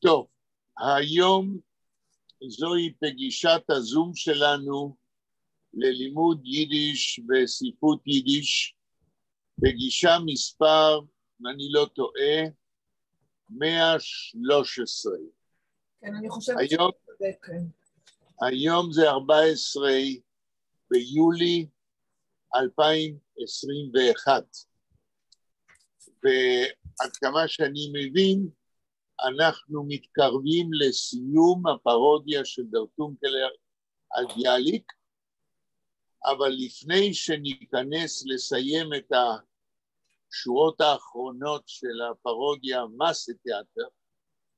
טוב, היום זוהי פגישת הזום שלנו ללימוד יידיש וספרות יידיש, פגישה מספר, אם אני לא טועה, 113. כן, אני חושבת היום, שזה כן. היום זה 14 ביולי 2021, ועד כמה שאני מבין, אנחנו מתקרבים לסיום הפרודיה של דרטונקלר על ביאליק, אבל לפני שניכנס לסיים את השורות האחרונות של הפרודיה מסה תיאטר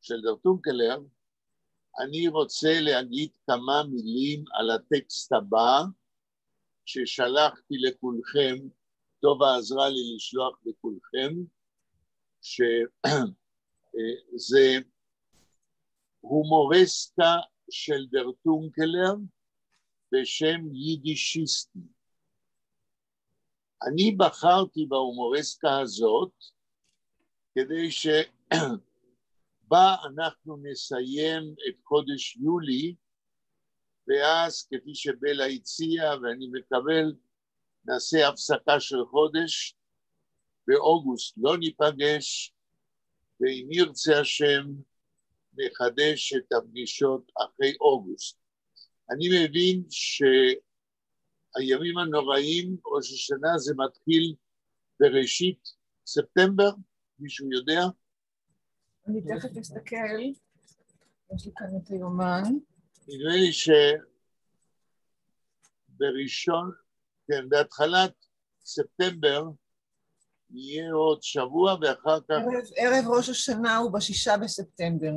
של דרטונקלר, אני רוצה להגיד כמה מילים על הטקסט הבא ששלחתי לכולכם, טובה עזרה לי לשלוח לכולכם, זה הומורסקה של דרטונקלר בשם יידישיסטי. אני בחרתי בהומורסקה הזאת כדי שבה אנחנו נסיים את חודש יולי, ואז כפי שבלה הציעה ואני מקבל, נעשה הפסקה של חודש, באוגוסט לא ניפגש, ואם ירצה השם נחדש את הפגישות אחרי אוגוסט. אני מבין שהימים הנוראים, ראש השנה, זה מתחיל בראשית ספטמבר, מישהו יודע? אני תכף אסתכל, יש לי כאן את היומן. נדמה לי שבראשון, כן, בהתחלת ספטמבר, יהיה עוד שבוע, ואחר כך... ערב ראש השנה הוא ב6 בספטמבר.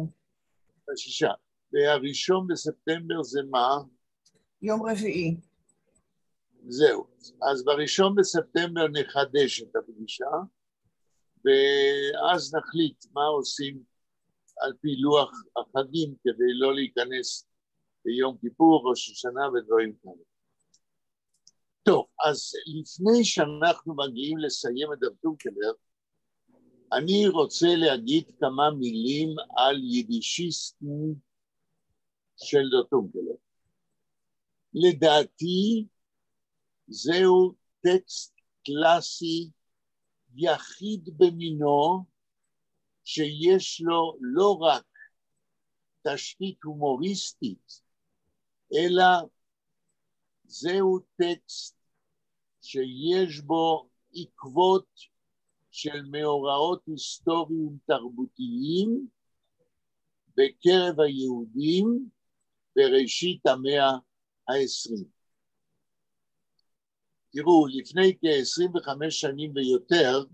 ב6. והראשון בספטמבר זה מה? יום רביעי. זהו. אז בראשון בספטמבר נחדש את הפגישה, ואז נחליט מה עושים על פי לוח החגים, כדי לא להיכנס ביום כיפור, ראש השנה ודברים כאלה. טוב, אז לפני שאנחנו מגיעים לסיים את דרטונקלר, אני רוצה להגיד כמה מילים על יידישיסטים של דרטונקלר. לדעתי, זהו טקסט קלאסי יחיד במינו, שיש לו לא רק תשתית הומוריסטית, אלא זהו טקסט שיש בו עקבות של מאורעות היסטוריים תרבותיים בקרב היהודים בראשית המאה ה-20. תראו, לפני כ-25 שנים ויותר,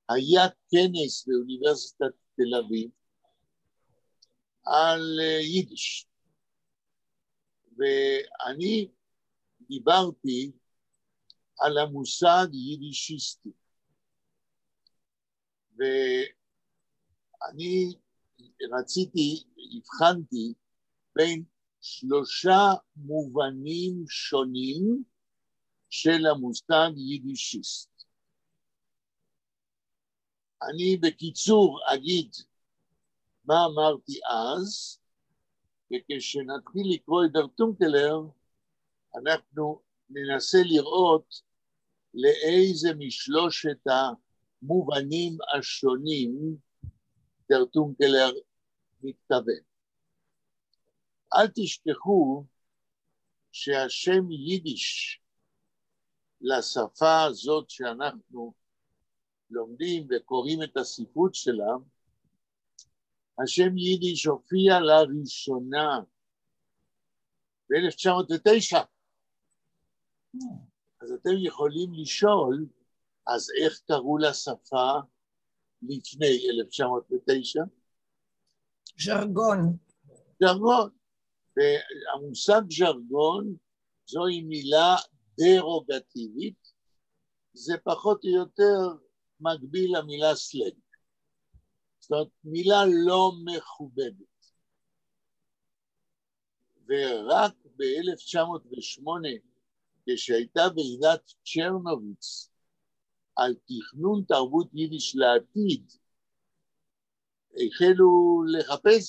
היה כנס באוניברסיטת תל אביב על יידיש. ואני דיברתי על המושג יידישיסטי. ואני הבחנתי בין 3 מובנים שונים של המושג יידישיסט. אני בקיצור אגיד מה אמרתי אז, וכשנתחיל לקרוא את דרטונקלר, אנחנו ננסה לראות לאיזה משלושת המובנים השונים דרטונקלר מתכוון. אל תשכחו שהשם יידיש לשפה הזאת שאנחנו לומדים וקוראים את הספרות שלה, השם יידיש הופיע לראשונה ב-1909. אז אתם יכולים לשאול, אז איך קראו לשפה לפני 1909? ז'רגון. ז'רגון. והמושג ז'רגון זוהי מילה דרוגטיבית, זה פחות או יותר מקביל למילה סלנג. זאת אומרת, מילה לא מכובדת. ורק ב-1908, כשהייתה ועידת צ'רנוביץ על תכנון תרבות יידיש לעתיד, החלו לחפש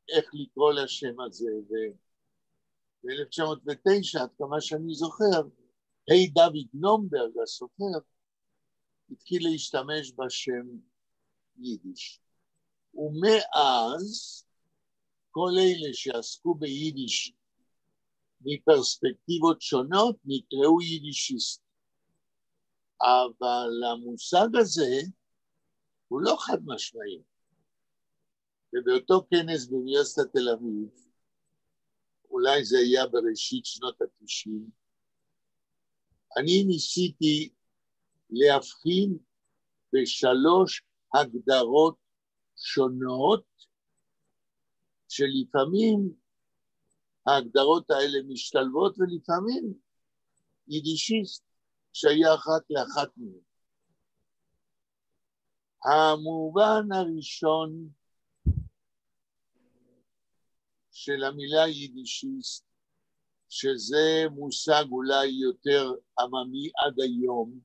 איך לקרוא לשם הזה, ב-1909, עד כמה שאני זוכר, דוד נומברג, הסופר, התחיל להשתמש בשם יידיש. ומאז, כל אלה שעסקו ביידיש מפרספקטיבות שונות, נקראו יידישיסט. אבל המושג הזה הוא לא חד משמעי. ובאותו כנס באוניברסיטת תל אביב, אולי זה היה בראשית שנות ה-90, אני ניסיתי להבחין בשלוש הגדרות שונות, שלפעמים ההגדרות האלה משתלבות, ולפעמים יידישיסט שייך רק לאחת מהן. המובן הראשון של המילה יידישיסט, שזה מושג אולי יותר עממי עד היום,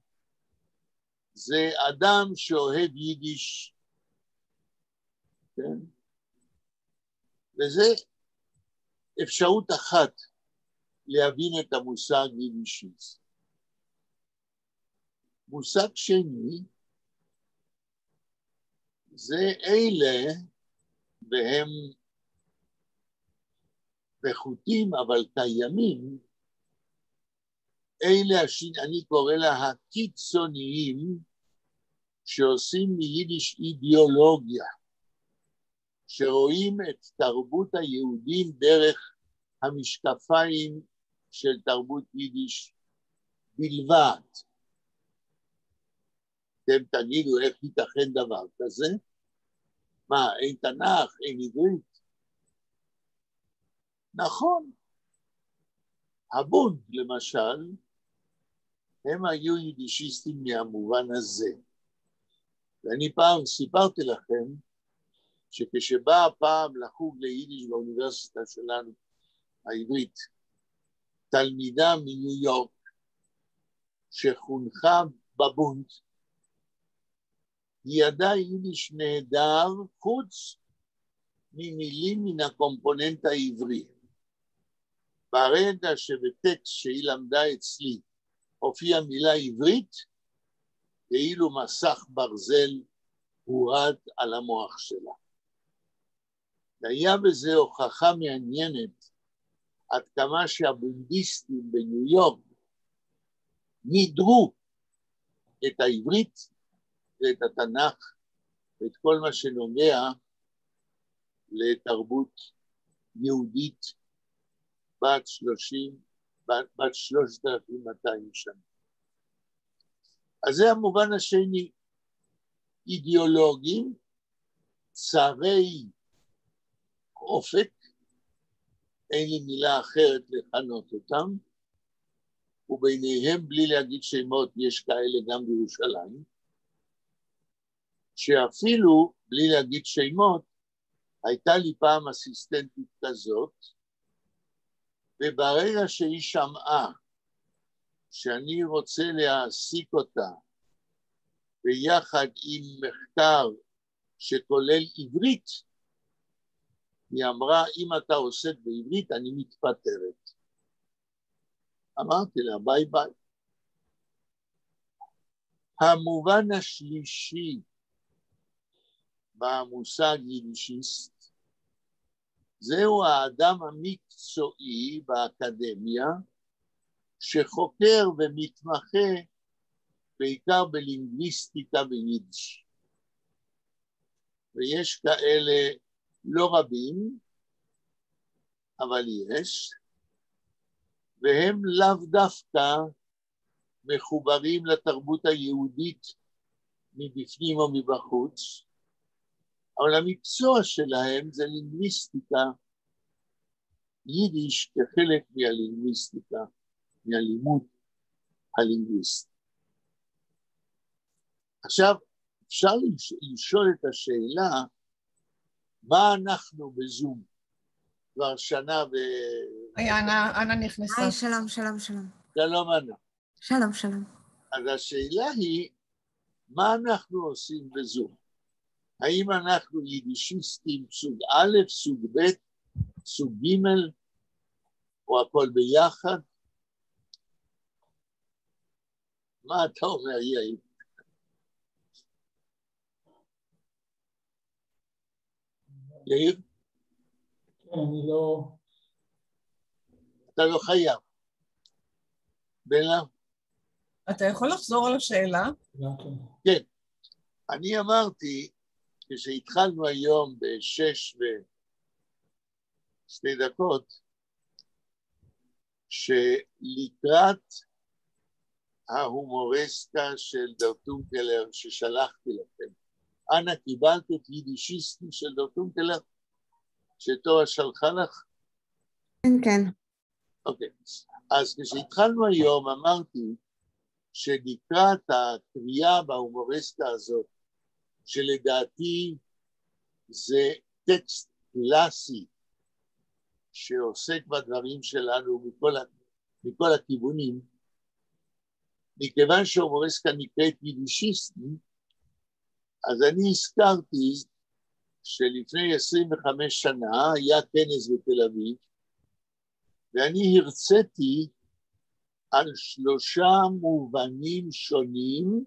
זה אדם שאוהב יידיש, כן? וזה אפשרות אחת להבין את המושג יידישיסט. מושג שני, זה אלה, והם פחותים אבל קיימים, אלה אני קורא לה הקיצוניים, שעושים מיידיש אידיאולוגיה, שרואים את תרבות היהודים דרך המשקפיים של תרבות יידיש בלבד. אתם תגידו איך ייתכן דבר כזה? מה, אין תנ"ך, אין עברית? נכון. הבונד למשל, הם היו יידישיסטים מהמובן הזה. ואני פעם סיפרתי לכם, שכשבאה פעם לחוג ליידיש באוניברסיטה שלנו, העברית, תלמידה מניו יורק, שחונכה בבונד, היא ידעה יידיש נהדר, חוץ ממילים מן הקומפוננט העברי. ברגע שבטקסט שהיא למדה אצלי, הופיעה מילה עברית, כאילו מסך ברזל הורד על המוח שלה. והיה בזה הוכחה מעניינת, עד כמה שהבונדיסטים בניו יורק נידרו את העברית ואת התנ"ך ואת כל מה שנוגע לתרבות יהודית בת 3,200 שנה. אז זה המובן השני, אידיאולוגים, צרי אופק, אין לי מילה אחרת לכנות אותם, וביניהם בלי להגיד שמות יש כאלה גם בירושלים, שאפילו בלי להגיד שמות, הייתה לי פעם אסיסטנטית כזאת, וברגע שהיא שמעה שאני רוצה להעסיק אותה ביחד עם מחקר שכולל עברית, היא אמרה, אם אתה עוסק בעברית, אני מתפטרת. אמרתי לה, ביי ביי. המובן השלישי במושג יידישיסט, זהו האדם המקצועי באקדמיה, שחוקר ומתמחה בעיקר בלינגוויסטיקה ביידיש. ויש כאלה לא רבים, אבל יש, והם לאו דווקא מחוברים לתרבות היהודית מבפנים או מבחוץ, אבל המקצוע שלהם זה לינגוויסטיקה, יידיש כחלק מהלינגוויסטיקה, מהלימוד הלינגוויסטי. עכשיו, אפשר לשאול את השאלה, מה אנחנו בזום? כבר שנה ו... אנה נכנסה. היי, שלום. שלום אנה. שלום. אז השאלה היא, מה אנחנו עושים בזום? האם אנחנו יידישיסטים סוג א', סוג ב', סוג ג', או הכל ביחד? מה אתה אומר, יאיר? יאיר? אני לא... אתה לא חייב. בלה? אתה יכול לחזור על השאלה? כן. אני אמרתי, כשהתחלנו היום ב6:02, שלקראת ההומורסקה של ד"ר טונקלר ששלחתי לכם, אנה קיבלת את יידישיסטי של ד"ר טונקלר שתורה שלחה לך? כן, כן. אוקיי. אז כשהתחלנו היום אמרתי שלקראת הקריאה בהומורסקה הזאת, שלדעתי זה טקסט קלאסי שעוסק בדברים שלנו מכל הכיוונים, מכיוון שהומורסקה נקראת יידישיסטי, אז אני הזכרתי שלפני 25 שנה היה כנס בתל אביב, ואני הרציתי על 3 מובנים שונים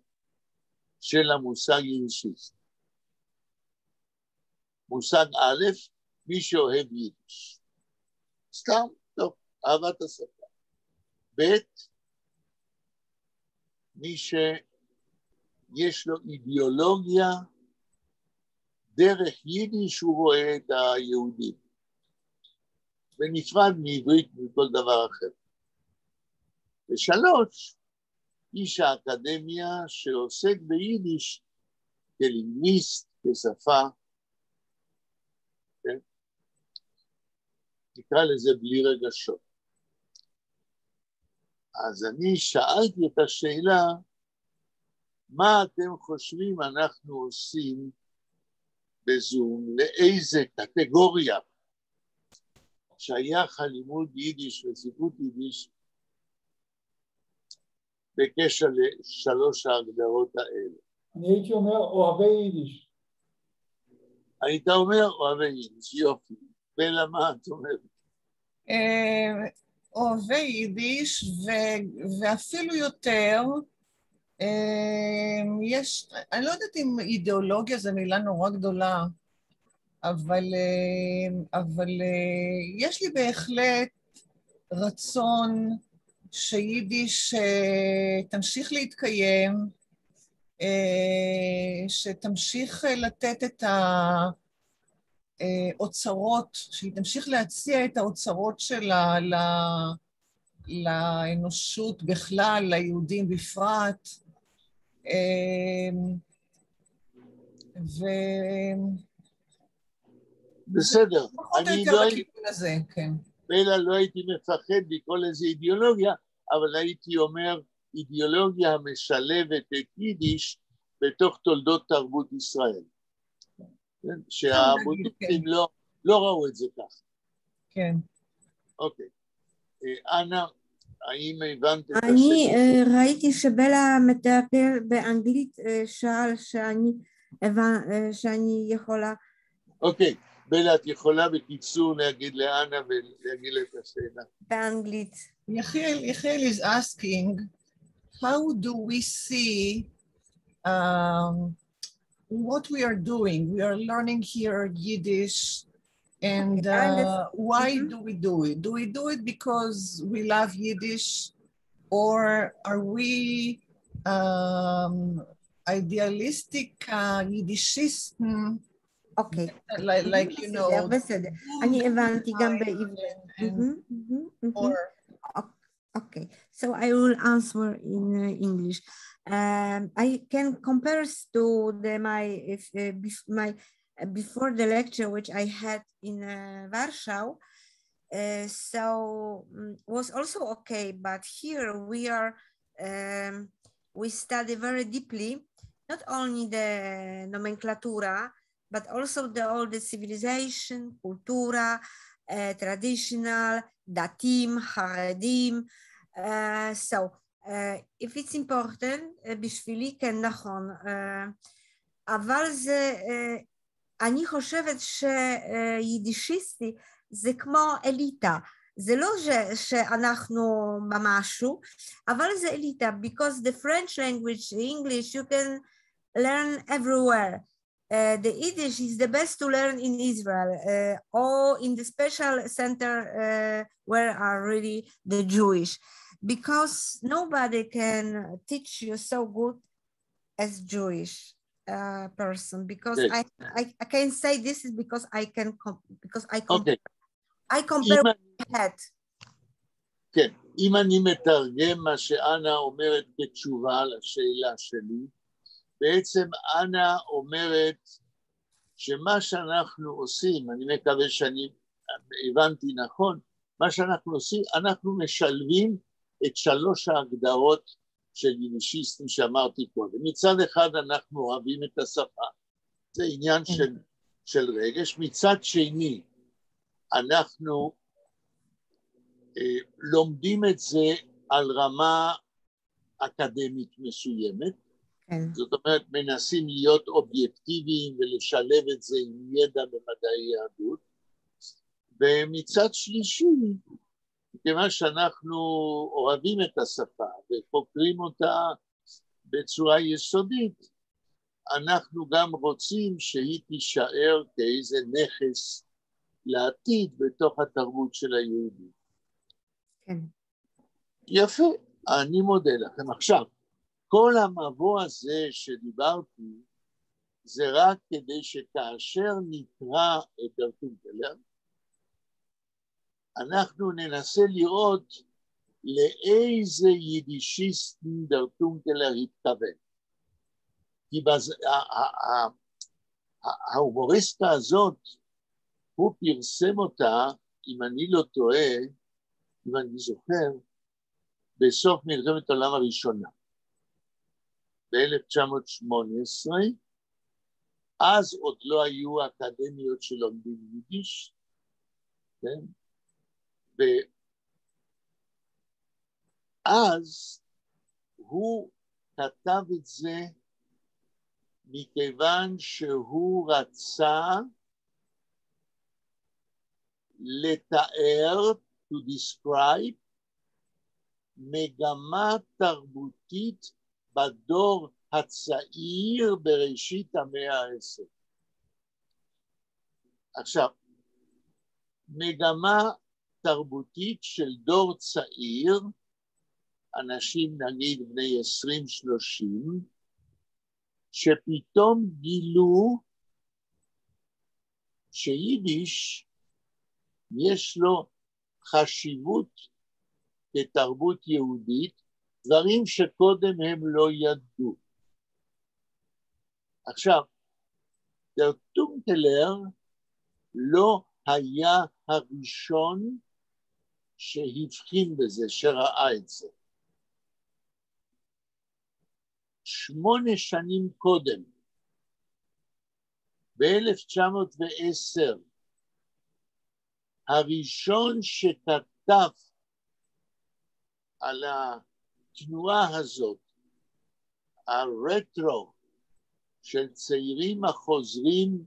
של המושג יידישיסט. מושג א', מי שאוהב יידיש. סתם, טוב, אהבת השפה. ב', מי שיש לו אידיאולוגיה, דרך יידיש הוא רואה את היהודים. ונפרד מעברית מכל דבר אחר. ו3, איש האקדמיה שעוסק ביידיש כלינגוויסט, כשפה, כן? נקרא לזה בלי רגשות. אז אני שאלתי את השאלה, מה אתם חושבים אנחנו עושים בזום, לאיזה קטגוריה שייך הלימוד יידיש וספרות יידיש בקשר ל3 ההגדרות האלה? אני הייתי אומר אוהבי יידיש. היית אומר אוהבי יידיש, יופי. בלה, מה את אומרת? אוהבי יידיש, ואפילו יותר, יש, אני לא יודעת אם אידיאולוגיה זו מילה נורא גדולה, אבל יש לי בהחלט רצון שיידיש תמשיך להתקיים, שתמשיך לתת את האוצרות, שהיא תמשיך להציע את האוצרות שלה לאנושות בכלל, ליהודים בפרט, בסדר. פחות או יותר לכיוון הזה, כן. בלה, לא הייתי מפחד לקרוא לזה אידיאולוגיה, אבל הייתי אומר אידיאולוגיה המשלבת את יידיש בתוך תולדות תרבות ישראל. כן? שהבודהיסטים לא ראו את זה כך. כן. אוקיי. אנה, האם הבנת את השאלה? אני ראיתי שבלה מטפל באנגלית, שאל שאני יכולה... אוקיי. בלה, את יכולה בקיצור להגיד לאנה ולהגיד את השאלה. באנגלית. Yechiel is asking, how do we see what we are doing? We are learning here Yiddish, and why do we do it? Do we do it because we love Yiddish, or are we idealistic Yiddishisten? אוקיי. Like, you know... בסדר. אני הבנתי גם בעברית. Okay, so I will answer in English. I can compare to my before the lecture which I had in Warsaw. So was also okay, but here we study very deeply, not only the nomenclatura, but also all the civilization, cultura, traditional, datim, haredim. So if it's important, בשבילי כן נכון, אבל זה, אני חושבת שיידישיסטי זה כמו אליטה. זה לא שאנחנו במשהו, אבל זה אליטה, because the French language, English, you can learn everywhere. The Yiddish is the best to learn in Israel or in the special center where are really the Jewish, because nobody can teach you so good as Jewish person. Because yes. I can say this is because I can Okay. I compare that. כן, אם אני מתרגם מה שאנה אומרת כתשובה לשאלה שלי, בעצם אנה אומרת שמה שאנחנו עושים, אני מקווה שאני הבנתי נכון, מה שאנחנו עושים, אנחנו משלבים את שלוש ההגדרות של יידישיסטים שאמרתי קודם. מצד אחד אנחנו אוהבים את השפה, זה עניין של רגש, מצד שני אנחנו לומדים את זה על רמה אקדמית מסוימת, זאת אומרת, מנסים להיות אובייקטיביים ולשלב את זה עם ידע במדעי יהדות, ומצד שלישי, כיוון שאנחנו אוהבים את השפה וחוקרים אותה בצורה יסודית, אנחנו גם רוצים שהיא תישאר כאיזה נכס לעתיד בתוך התרבות של היהודים. כן. יפה, אני מודה לכם. עכשיו, כל המבוא הזה שדיברתי, זה רק כדי שכאשר נקרא את דר טונקלר, אנחנו ננסה לראות לאיזה יידישיסטים דר טונקלר התכוון. כי ההומוריסטה הזאת, הוא פרסם אותה, אם אני לא טועה, אם אני זוכר, בסוף מלחמת העולם הראשונה. ב-1918, אז עוד לא היו אקדמיות שלומדים יידיש, כן? ואז הוא כתב את זה מכיוון שהוא רצה לתאר, to describe, מגמה תרבותית בדור הצעיר בראשית המאה ה-10. עכשיו, מגמה תרבותית של דור צעיר, אנשים נגיד בני 20-30, שפתאום גילו שיידיש יש לו חשיבות כתרבות יהודית, דברים שקודם הם לא ידעו. עכשיו, דר טונקלר לא היה הראשון שהבחין בזה, שראה את זה. 8 שנים קודם, ב-1910, הראשון שכתב על התנועה הזאת, הרטרו של צעירים החוזרים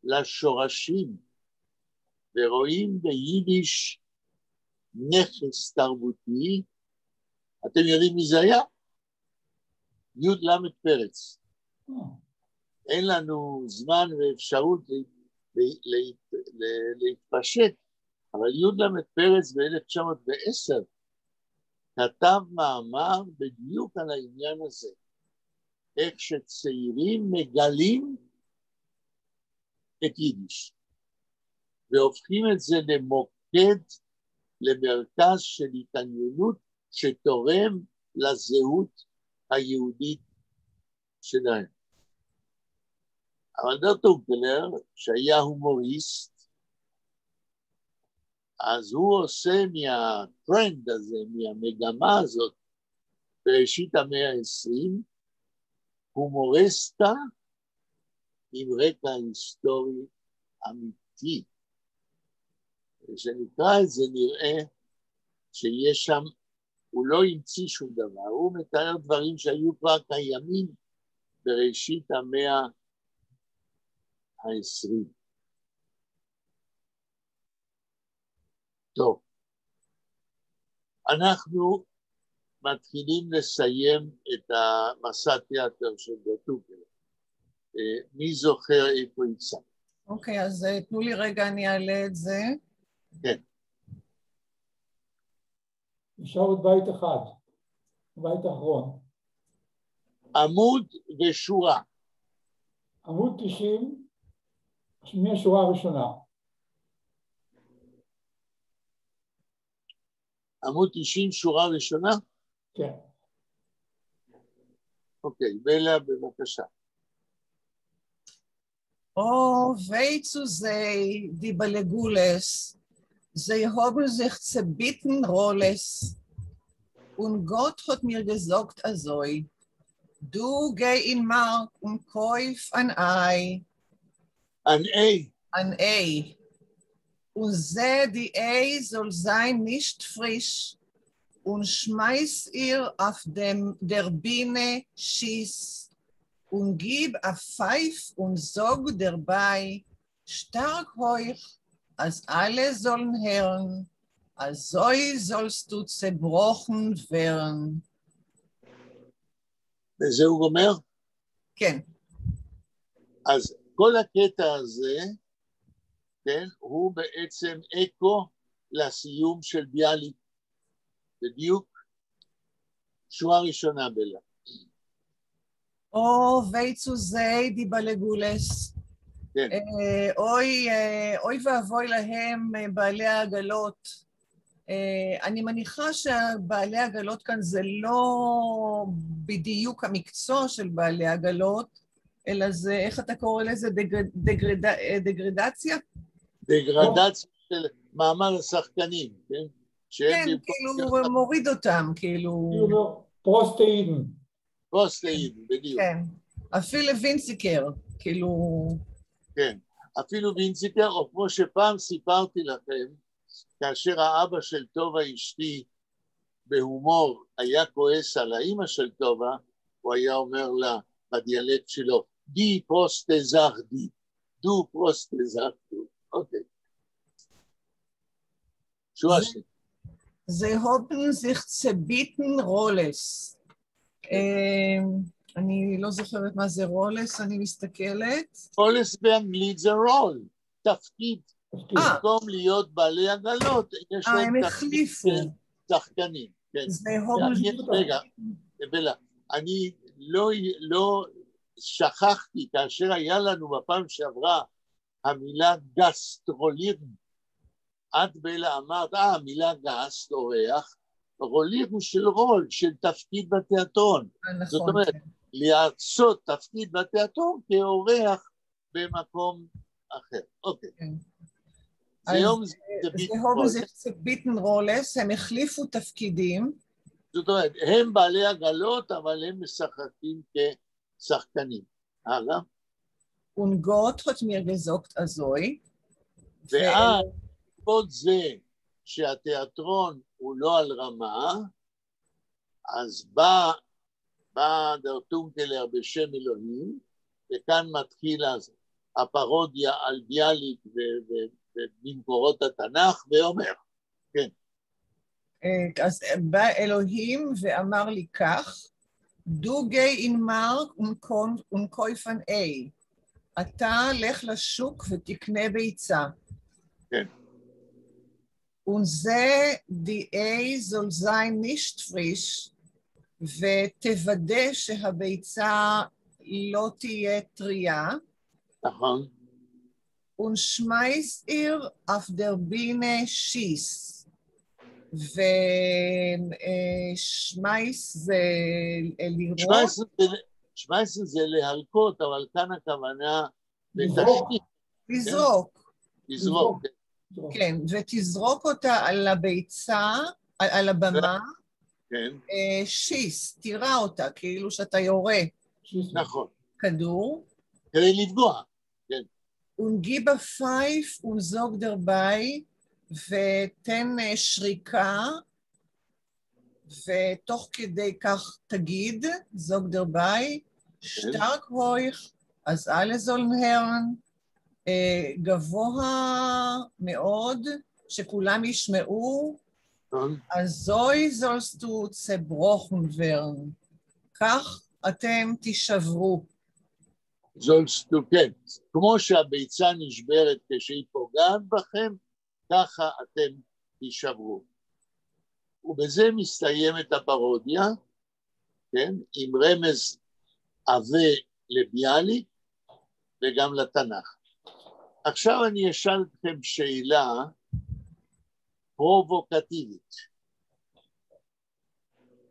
לשורשים, ורואים ביידיש נכס תרבותי, אתם יודעים מי זה היה? י' למד פרץ. אין לנו זמן ואפשרות להתפשט, אבל י' למד פרץ ב-1910 כתב מאמר בדיוק על העניין הזה, איך שצעירים מגלים את יידיש, והופכים את זה למוקד, למרכז של התעניינות שתורם לזהות היהודית שלהם. אבל דר טונקלר, שהיה הומוריסט, אז הוא עושה מהטרנד הזה, מהמגמה הזאת, בראשית המאה ה-20, הומוריסטה עם רקע היסטורי אמיתי. כשנקרא את זה נראה שיש שם, הוא לא המציא שום דבר, הוא מתאר דברים שהיו כבר קיימים בראשית המאה ה-20. טוב, אנחנו מתחילים לסיים את המסע תיאטר של דרטוקל. מי זוכר איפה יצא? אוקיי, אז תנו לי רגע, אני אעלה את זה. כן. נשאר עוד בית אחד, בית אחרון. עמוד ושורה. עמוד 90, מהשורה הראשונה. עמוד 90, שורה ראשונה? כן. אוקיי, בלה, בבקשה. Oh, weh zu sei, die Balegules, sie haben sich zerbitten Rolles, und Gott hat mir gesagt, azoi, du geh in Mark und kauf ein Ei. Ein Ei. Ein Ei. Und seh, die Ei soll sein nicht frisch, und schmeiß ihr auf der Biene Schieß. Und gib a Pfeif und sog dabei, stark hoch, als alle sollen hören, als so sollst du zerbrochen werden. וזהו גומר? כן. אז כל הקטע הזה, כן, הוא בעצם אקו לסיום של ביאליק. בדיוק, שורה ראשונה בלה. או וייצו זה דיבה לגולס. כן. אוי ואבוי להם בעלי העגלות. אני מניחה שבעלי העגלות כאן זה לא בדיוק המקצוע של בעלי העגלות, אלא זה, איך אתה קורא לזה, דגרדציה? דגרדציה של מעמד השחקנים, כן? כן, כאילו מוריד אותם, כאילו... פרוסטאידן. פרוסטאידן, בדיוק. כן, אפילו וינציקר, כאילו... כן, אפילו וינציקר, או כמו שפעם סיפרתי לכם, כאשר האבא של טובה אשתי בהומור היה כועס על האמא של טובה, הוא היה אומר לה בדיאלקט שלו, די פרוסטזר די, דו פרוסטזר דו. אוקיי. שורה שלי. זה הובן זיך צביטן רולס. אני לא זוכרת מה זה רולס, אני מסתכלת. רולס באנגלית זה רול, תפקיד. במקום להיות בעלי עגלות, יש להם תפקיד שחקנים. רגע, בלה, אני לא שכחתי, כאשר היה לנו בפעם שעברה המילה גסטרולירם, את בלה אמרת, המילה גסט, אורח, רוליר הוא של רול, של תפקיד בתיאטרון. זאת אומרת, לעשות תפקיד בתיאטרון כאורח במקום אחר. אוקיי. זה הום זה ביטן רולס, הם החליפו תפקידים. זאת אומרת, הם בעלי עגלות, אבל הם משחקים כשחקנים. הלאה. Und Gott hat mir gesagt, azoi. ואז, עוד זה שהתיאטרון הוא לא על רמה, אז בא דרטונקלר בשם אלוהים, וכאן מתחיל אז הפרודיה על ביאליק ובמקורות התנ"ך, ואומר, כן. אז בא אלוהים ואמר לי כך, דו גי אין מרק ונקויפן אי, אתה לך לשוק ותקנה ביצה. כן. Und זה die Ei soll sein nicht frisch, ותוודא שהביצה לא תהיה טריה. נכון. Und schmeiß ihr auf der Biene schieß. ושמייס זה לראות. שמייס זה להלקות, אבל כאן הכוונה... לזרוק. לזרוק. כן, ותזרוק אותה על הביצה, על הבמה, כן. שיס, תירה אותה, כאילו שאתה יורה. נכון. כדור. כדי לפגוע, כן. Und gib a Pfeif und sog dabei, ותן שריקה, ותוך כדי כך תגיד, זוג דרבי, stark hoich, אז alle sollen hören, גבוה מאוד, שכולם ישמעו, אז זוי sollst du zerbrochen werden. כך אתם תישברו. sollst du, כן. כמו שהביצה נשברת כשהיא פוגעת בכם, ככה אתם תישברו. ובזה מסתיימת הפרודיה, כן? עם רמז עבה לביאליק וגם לתנ"ך. עכשיו אני אשאל אתכם שאלה פרובוקטיבית.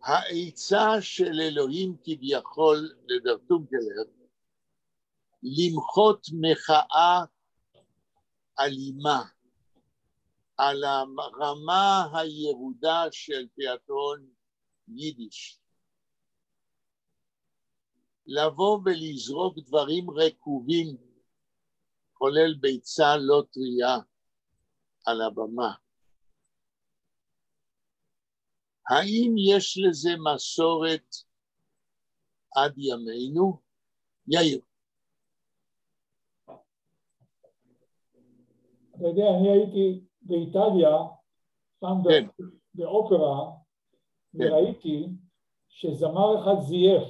העצה של אלוהים כביכול לדר טונקלר, למחות מחאה אלימה על הרמה הירודה של תיאטרון יידיש, לבוא ולזרוק דברים רקובים, כולל ביצה לא טריה על הבמה. האם יש לזה מסורת עד ימינו? יאיר. אתה יודע, אני הייתי באיטליה, שם באופרה, וראיתי שזמר אחד זייף,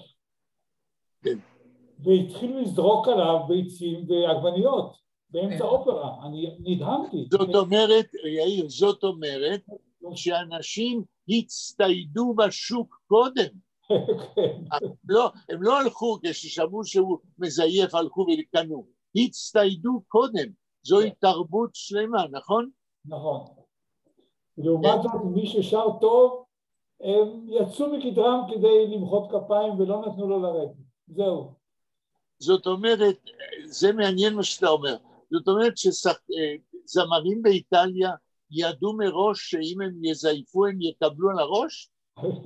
והתחילו לזרוק עליו ביצים ועגבניות באמצע אופרה. אני נדהמתי. זאת אומרת, יאיר, זאת אומרת שאנשים הצטיידו בשוק קודם. הם לא הלכו כששמעו שהוא מזייף, הלכו ולקנו. הצטיידו קודם. זוהי תרבות שלמה, נכון? נכון. לעומת זאת, מי ששר טוב, הם יצאו מכדרם כדי למחוא כפיים ולא נתנו לו לרדת. זהו. זאת אומרת, זה מעניין מה שאתה אומר. זאת אומרת שזמרים באיטליה ידעו מראש שאם הם יזייפו הם יקבלו על הראש?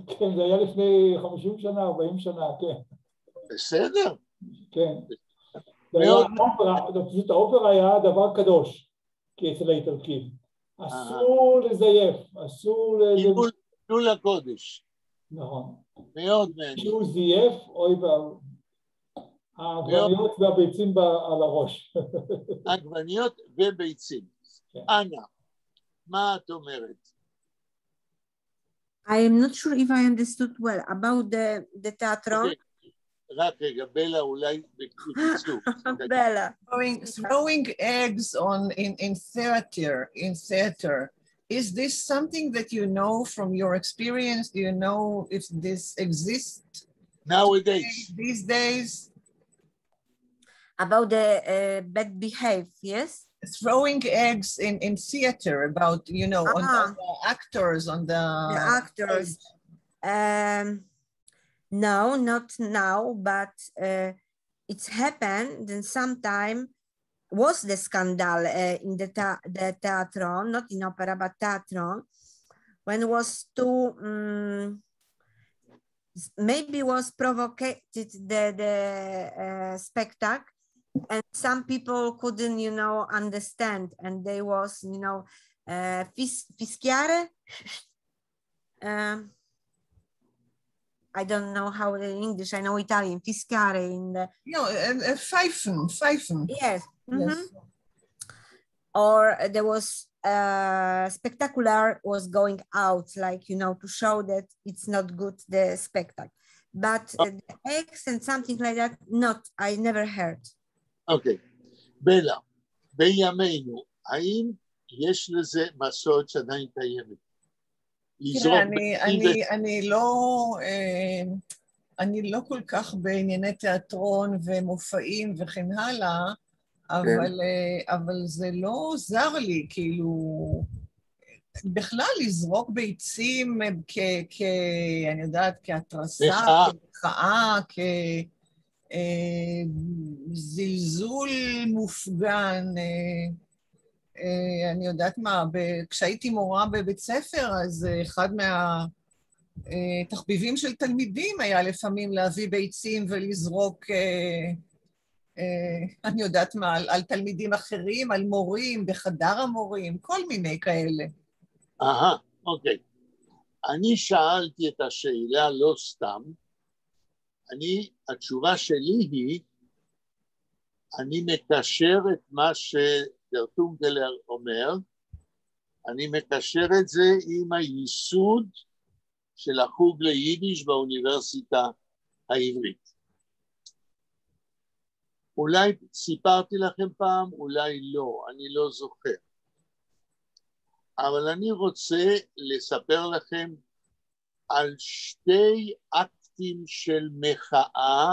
כן, זה היה לפני 50 שנה, 40 שנה, כן. בסדר. כן. פשוט האופרה היה דבר קדוש, כי אצל האיטלקים. אסור לזייף, אסור חילול הקודש. נכון. מאוד מעניין. שהוא זייף, אוי העגבניות והביצים על הראש. עגבניות וביצים. אנה, מה את אומרת? I am not sure if I understood well about the teatron. רק רגע, בלה אולי בקיצור. Bella. Throwing eggs in theater. Is this something that you know from your experience? Do you know if this exists nowadays? These days? About the bad behavior, yes? Throwing eggs in theater about, you know, on the actors, on the actors. No, not now, but it's happened and sometime was the scandal in the teatron, not in opera, but teatron, when it was too, maybe was provoked the spectacle, and some people couldn't, you know, understand, and they was, you know, fischiare. I don't know how in English. I know Italian. Fischiare in the. No, pfeifen. Yes. Mm-hmm. Or there was spectacular was going out, like, you know, to show that it's not good the spectacle. But the eggs and something like that, not. I never heard. אוקיי. בלה, בימינו, האם יש לזה מסורת שעדיין קיימת? אני לא כל כך בענייני תיאטרון ומופעים וכן הלאה, אבל זה לא זר לי, כאילו, בכלל לזרוק ביצים אני יודעת, כהתרסה, כמחאה, זלזול מופגן, אני יודעת מה, כשהייתי מורה בבית ספר, אז אחד מהתחביבים של תלמידים היה לפעמים להביא ביצים ולזרוק, אני יודעת מה, על תלמידים אחרים, על מורים, בחדר המורים, כל מיני כאלה. אוקיי. אני שאלתי את השאלה לא סתם, התשובה שלי היא, אני מקשר את מה שדרטונגלר אומר, אני מקשר את זה עם הייסוד של החוג ליידיש באוניברסיטה העברית. אולי סיפרתי לכם פעם, אולי לא, אני לא זוכר. אבל אני רוצה לספר לכם על שתי אקטים של מחאה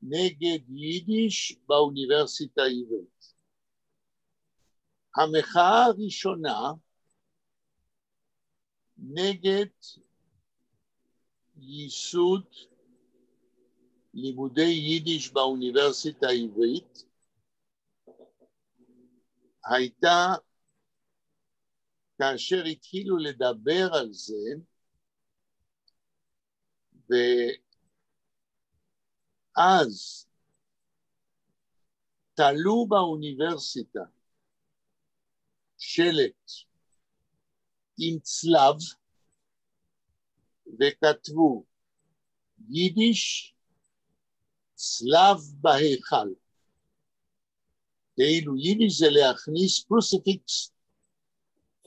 נגד יידיש באוניברסיטה העברית. המחאה הראשונה נגד ייסוד לימודי יידיש באוניברסיטה העברית הייתה כאשר התחילו לדבר על זה, ואז תלו באוניברסיטה שלט עם צלב וכתבו יידיש צלב בהיכל. כאילו יידיש זה להכניס קרוספיקס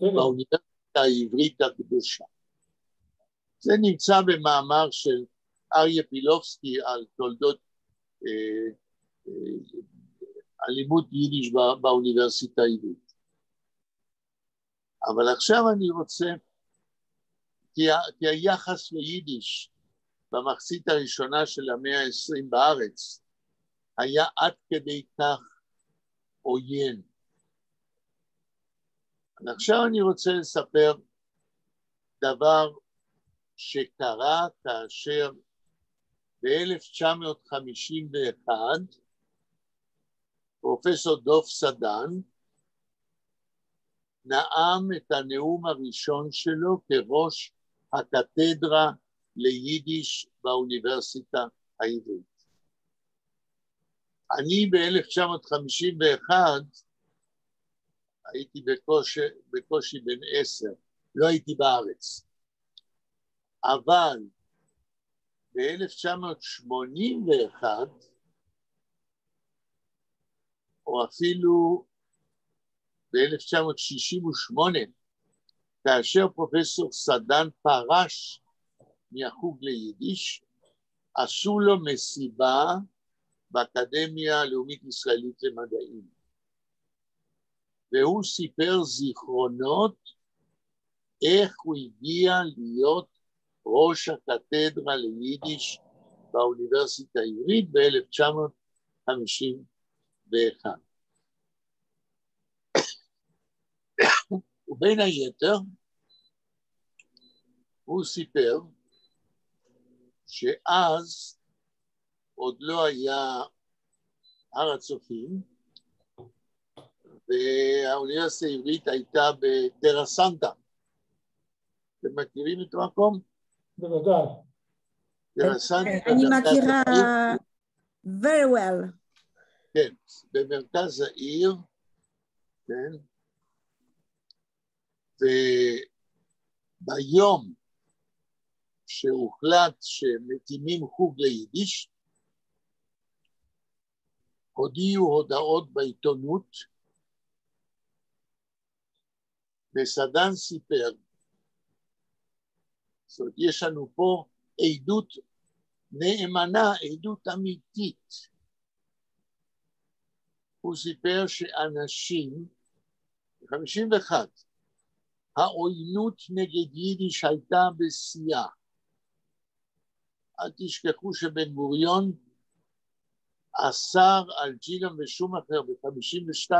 באוניברסיטה העברית הקדושה. זה נמצא במאמר של אריה פילובסקי על תולדות הלימוד יידיש באוניברסיטה העברית. אבל עכשיו אני רוצה, כי היחס ליידיש במחצית הראשונה של המאה ה-20 בארץ היה עד כדי כך עוין. עכשיו אני רוצה לספר דבר שקרה כאשר ב-1951 פרופסור דוב סדן נאם את הנאום הראשון שלו כראש הקתדרה ליידיש באוניברסיטה העברית. אני ב-1951 הייתי בקושי בן 10, לא הייתי בארץ. אבל ב-1981, או אפילו ב-1968, כאשר פרופסור סדן פרש מהחוג ליידיש, עשו לו מסיבה באקדמיה הלאומית ישראלית למדעים. והוא סיפר זיכרונות איך הוא הגיע להיות ראש הקתדרה ליידיש באוניברסיטה העברית ב-1951. ובין היתר, הוא סיפר שאז עוד לא היה הר הצופים, והאוניברסיטה העברית הייתה בטרה סנטה. אתם מכירים את המקום? בוודאי. טרה סנטה. אני מכירה very well. כן, במרכז העיר, כן, וביום שהוחלט שמקימים חוג ליידיש, הודיעו הודעות בעיתונות, וסדן סיפר, זאת אומרת, יש לנו פה עדות נאמנה, עדות אמיתית. הוא סיפר שאנשים, 51, העוינות נגד יידיש הייתה בשיאה. אל תשכחו שבן גוריון אסר על ג'ילם ושומאכר ב-52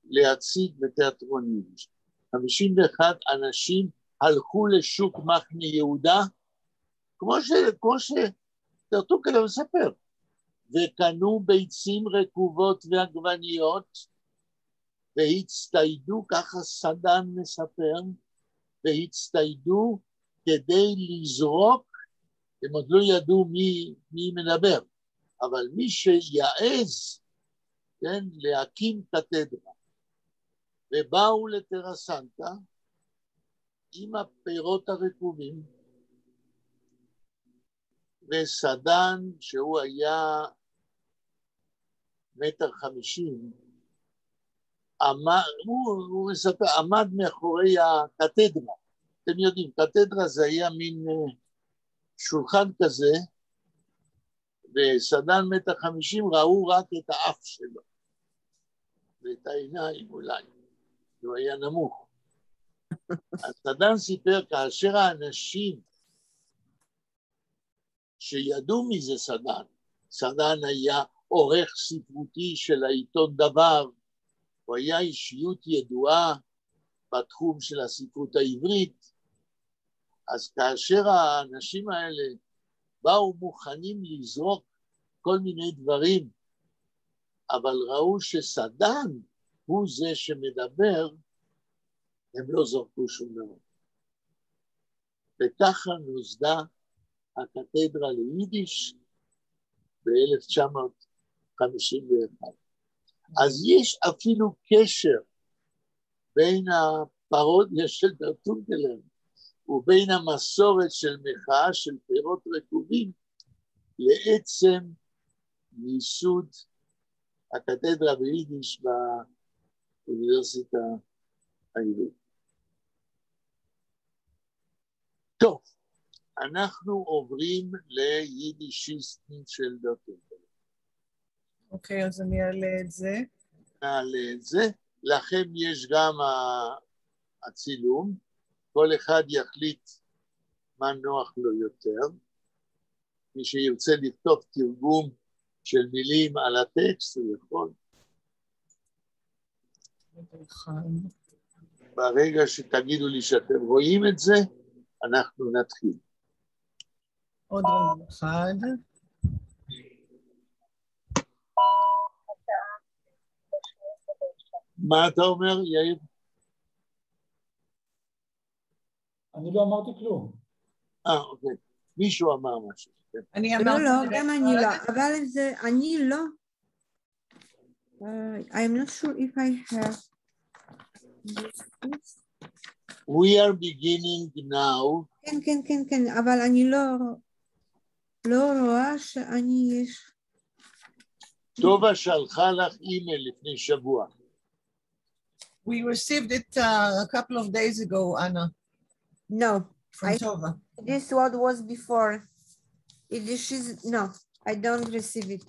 להציג בתיאטרון יידיש. 51 אנשים הלכו לשוק מחנה יהודה, כמו שדרטונגלר מספר, וקנו ביצים רקובות ועגבניות, והצטיידו, ככה סדן מספר, והצטיידו כדי לזרוק, הם עוד לא ידעו מי מדבר, אבל מי שיעז, כן, להקים קתדרה, ובאו לטרה סנטה עם הפירות הרקובים, וסדן, שהוא היה 1.50 מטר, הוא מספר, עמד מאחורי הקתדרה. אתם יודעים, קתדרה זה היה מין שולחן כזה, וסדן 1.50 מטר ראו רק את האף שלו, ואת העיניים אולי, הוא היה נמוך. הסדן סיפר, כאשר האנשים שידעו מי זה סדן, סדן היה עורך ספרותי של העיתון דבר, הוא היה אישיות ידועה בתחום של הספרות העברית, אז כאשר האנשים האלה באו מוכנים לזרוק כל מיני דברים, אבל ראו שסדן הוא זה שמדבר, הם לא זרקו שום דבר. וככה נוסדה הקתדרה ליידיש ב-1951. אז יש אפילו קשר בין הפרודיה של טונקלר ובין המסורת של מחאה של פירות רקובים לעצם ייסוד הקתדרה ביידיש באוניברסיטה העברית. טוב, אנחנו עוברים ליידישיסטים של טונקלר. אוקיי, אז אני אעלה את זה. נעלה את זה. לכם יש גם הצילום. כל אחד יחליט מה נוח לו יותר. מי שירצה לכתוב תרגום של מילים על הטקסט, הוא יכול. ברגע שתגידו לי שאתם רואים את זה, אנחנו נתחיל. עוד רגע אחד. מה אתה אומר, יאיר? אני לא אמרתי כלום. אוקיי. מישהו אמר משהו. אני לא, אמרתי... לא, גם אני לא, אבל זה, אני לא. I'm not sure if I have this. We are beginning now. כן, אבל אני לא רואה שאני יש. טובה שלחה לך אימייל לפני שבוע. We received it a couple of days ago, Anna. No. From Tova. This one was before. No, I don't receive it.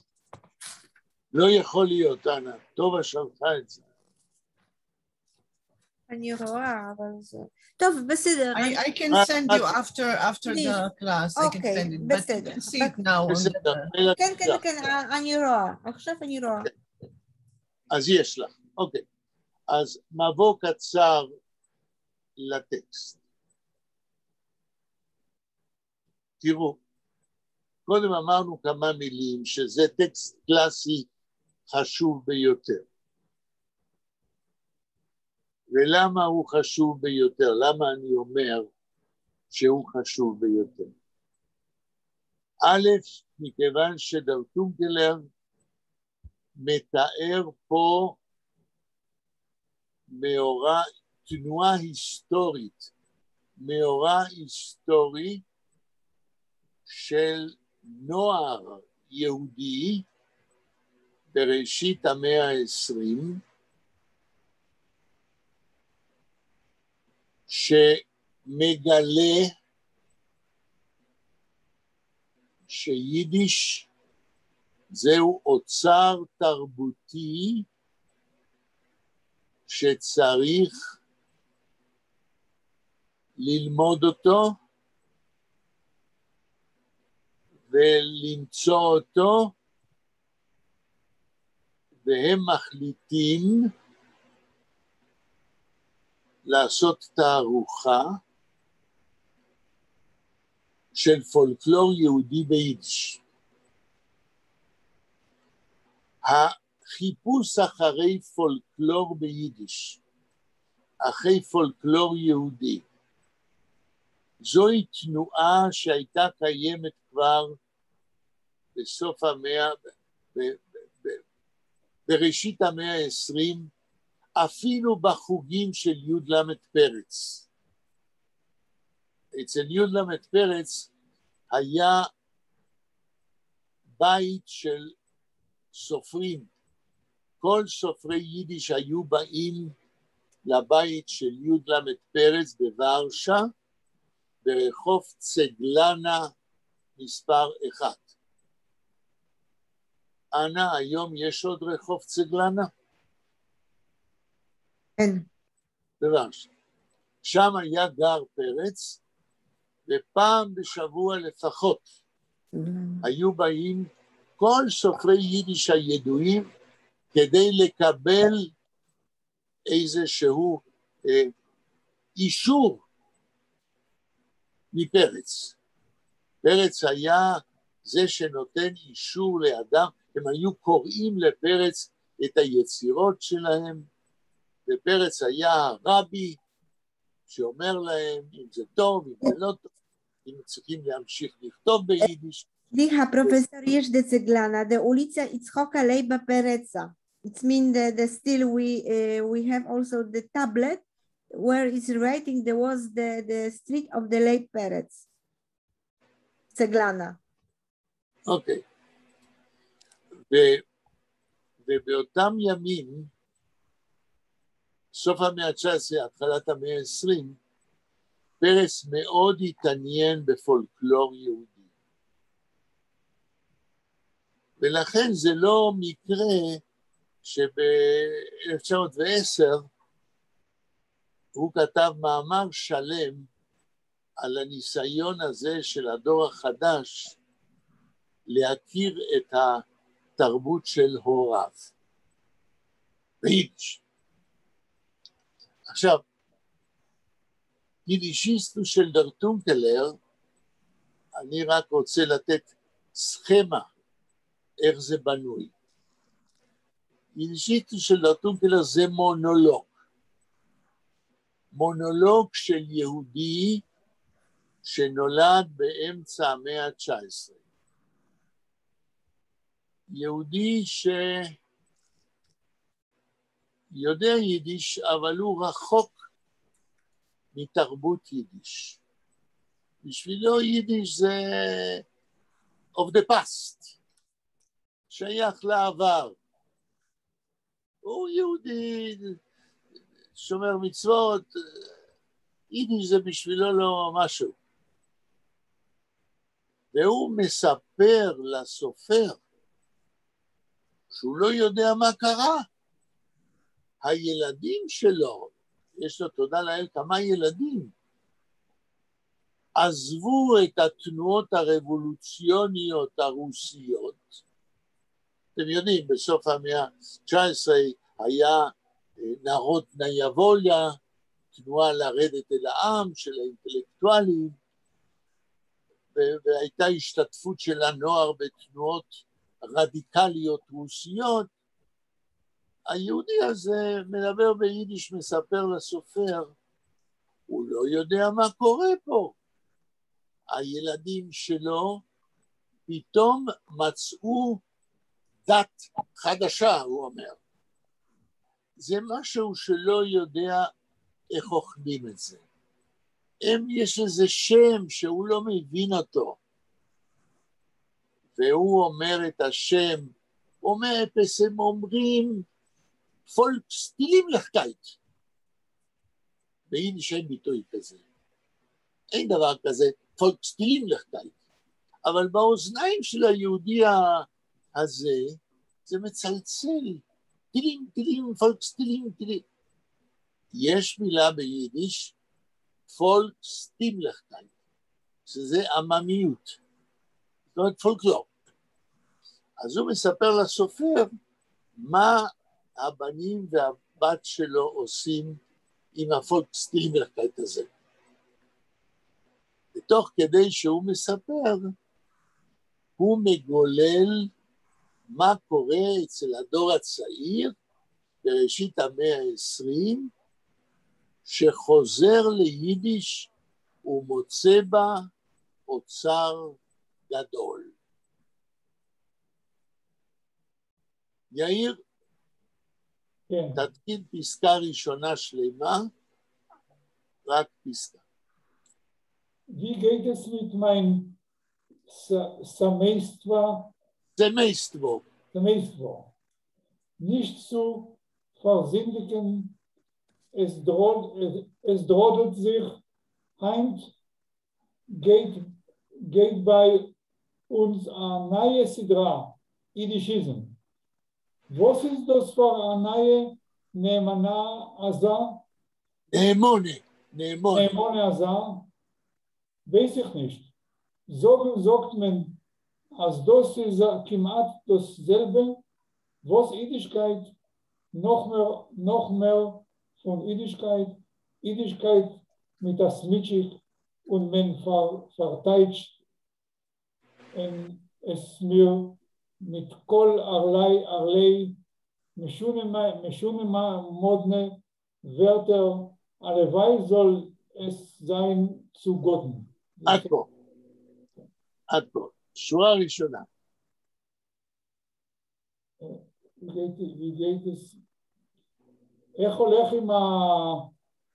לא יכול להיות, אנה. טובה שלחה את זה. אני רואה, אבל זה... טוב, בסדר. I can send you after the class. I can send it, but you can see it now. כן, אני רואה. עכשיו אני רואה. אז יש לך, אוקיי. אז מבוא קצר לטקסט. תראו, קודם אמרנו כמה מילים שזה טקסט קלאסי חשוב ביותר. ולמה הוא חשוב ביותר? למה אני אומר שהוא חשוב ביותר? א', מכיוון שטונקלר מתאר פה מאורע, תנועה היסטורית, מאורע היסטורי של נוער יהודי בראשית המאה ה-20, שמגלה שיידיש זהו אוצר תרבותי שצריך ללמוד אותו ולמצוא אותו, והם מחליטים לעשות תערוכה של פולקלור יהודי ביידיש. החיפוש אחרי פולקלור ביידיש, אחרי פולקלור יהודי, זוהי תנועה שהייתה קיימת כבר בסוף המאה, בראשית המאה ה-20, אפילו בחוגים של י' פרץ. אצל י' פרץ היה בית של סופרים. כל סופרי יידיש היו באים לבית של י"ל פרץ בוורשה, ברחוב צגלנה מספר 1. אנה, היום יש עוד רחוב צגלנה? כן. בוורשה. שם היה גר פרץ, ופעם בשבוע לפחות היו באים כל סופרי יידיש הידועים כדי לקבל איזשהו אישור מפרץ. פרץ היה זה שנותן אישור לאדם, הם היו קוראים לפרץ את היצירות שלהם, ופרץ היה הרבי שאומר להם אם זה טוב, אם זה לא טוב, אם צריכים להמשיך לכתוב ביידיש. סליחה, פרופסור, יש דצגלנה, the ulica Itzhoka Leiba Pereca. It means that still we have also the tablet where it's writing there was the street of the Leib Peretz. צגלנה. אוקיי. ובאותם ימים, סוף המאה ה-19, התחלת המאה ה-20, פרץ מאוד התעניין בפולקלור יהודי. ולכן זה לא מקרה שב-1910 הוא כתב מאמר שלם על הניסיון הזה של הדור החדש להכיר את התרבות של הוריו. ביידיש. עכשיו, יידישיסטו של דר טונקלר, אני רק רוצה לתת סכמה איך זה בנוי. יידישיסטו של דר טונקלר זה מונולוג. מונולוג של יהודי שנולד באמצע המאה ה-19. יהודי שיודע יידיש, אבל הוא רחוק מתרבות יידיש. בשבילו יידיש זה of the past, שייך לעבר. הוא יהודי שומר מצוות, יידיש זה בשבילו לא משהו. והוא מספר לסופר שהוא לא יודע מה קרה. הילדים שלו, יש לו תודה לאל כמה ילדים, עזבו את התנועות הרבולוציוניות הרוסיות. אתם יודעים, בסוף המאה ה-19 היה נערות נייבוליה, תנועה לרדת אל העם של האינטלקטואלים, והייתה השתתפות של הנוער בתנועות רדיקליות רוסיות. היהודי הזה מדבר ביידיש, מספר לסופר, הוא לא יודע מה קורה פה. הילדים שלו פתאום מצאו דת חדשה, הוא אומר. זה משהו שלא יודע איך אוכלים את זה. יש איזה שם שהוא לא מבין אותו. והוא אומר את השם, אומר, הם אומרים, פולקסטילינגליכקייט. ביידיש אין ביטוי כזה. אין דבר כזה, פולקסטילינגליכקייט. אבל באוזניים של היהודי הזה, זה מצלצל. טילים, פולקסטילינג. יש מילה ביידיש, פולקסטילינגליכקייט, שזה עממיות. זאת אומרת פולקלור. אז הוא מספר לסופר מה הבנים והבת שלו עושים עם הפולקסטילינגליכקייט הזה. ותוך כדי שהוא מספר, הוא מגולל מה קורה אצל הדור הצעיר בראשית המאה ה-20, שחוזר ליידיש ומוצא בה אוצר גדול. יאיר, כן. תתחיל פסקה ראשונה שלמה, רק פסקה. Wie geht es mit mein Semester? Semeistvo. Semeistvo. Nicht zu versündigen, es droht sich, heint geht bei uns eine neue Sidra, Yiddishism. Was ist das für eine neue Neemana Aza? Neemone. Neemone Aza? Weiß ich nicht. Sagt man, als das ist kiemat dasselbe, was Jüdischkeit noch mehr von Jüdischkeit mit der Smitschik und man verteidigt es mir mit kol arlei משונה modne Wörter, allebei soll es sein zu Gott. עד פה. שורה ראשונה. איך הולך עם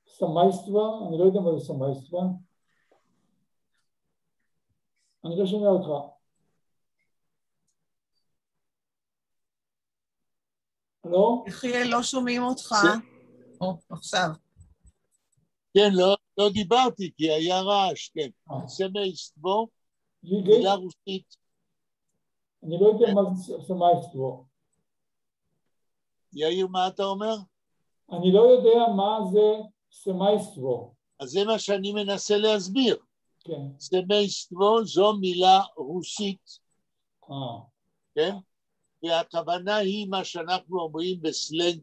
הסמייסטווה? אני לא יודע מה זה סמייסטווה. אני לא שומע אותך. הלו? יחיאל, לא שומעים אותך. עכשיו. כן, לא דיברתי, כי היה רעש, כן. סמייסטוו, מילה רוסית. אני לא יודע מה זה סמייסטוו. יאיר, מה אתה אומר? אני לא יודע מה זה סמייסטוו. אז זה מה שאני מנסה להסביר. כן. סמייסטוו זו מילה רוסית. כן? והכוונה היא מה שאנחנו אומרים בסלנג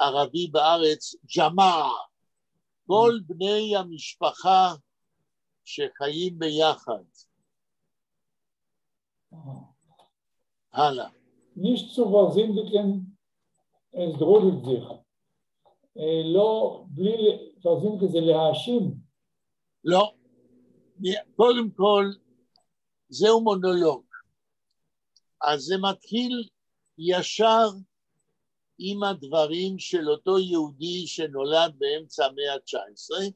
ערבי בארץ, ג'מאע. כל בני המשפחה שחיים ביחד. הלאה. Nicht zu versündigen, es droht sich. לא, בלי versündigen זה להאשים. לא. קודם כל, זהו מונולוג. אז זה מתחיל ישר עם הדברים של אותו יהודי שנולד באמצע המאה ה-19.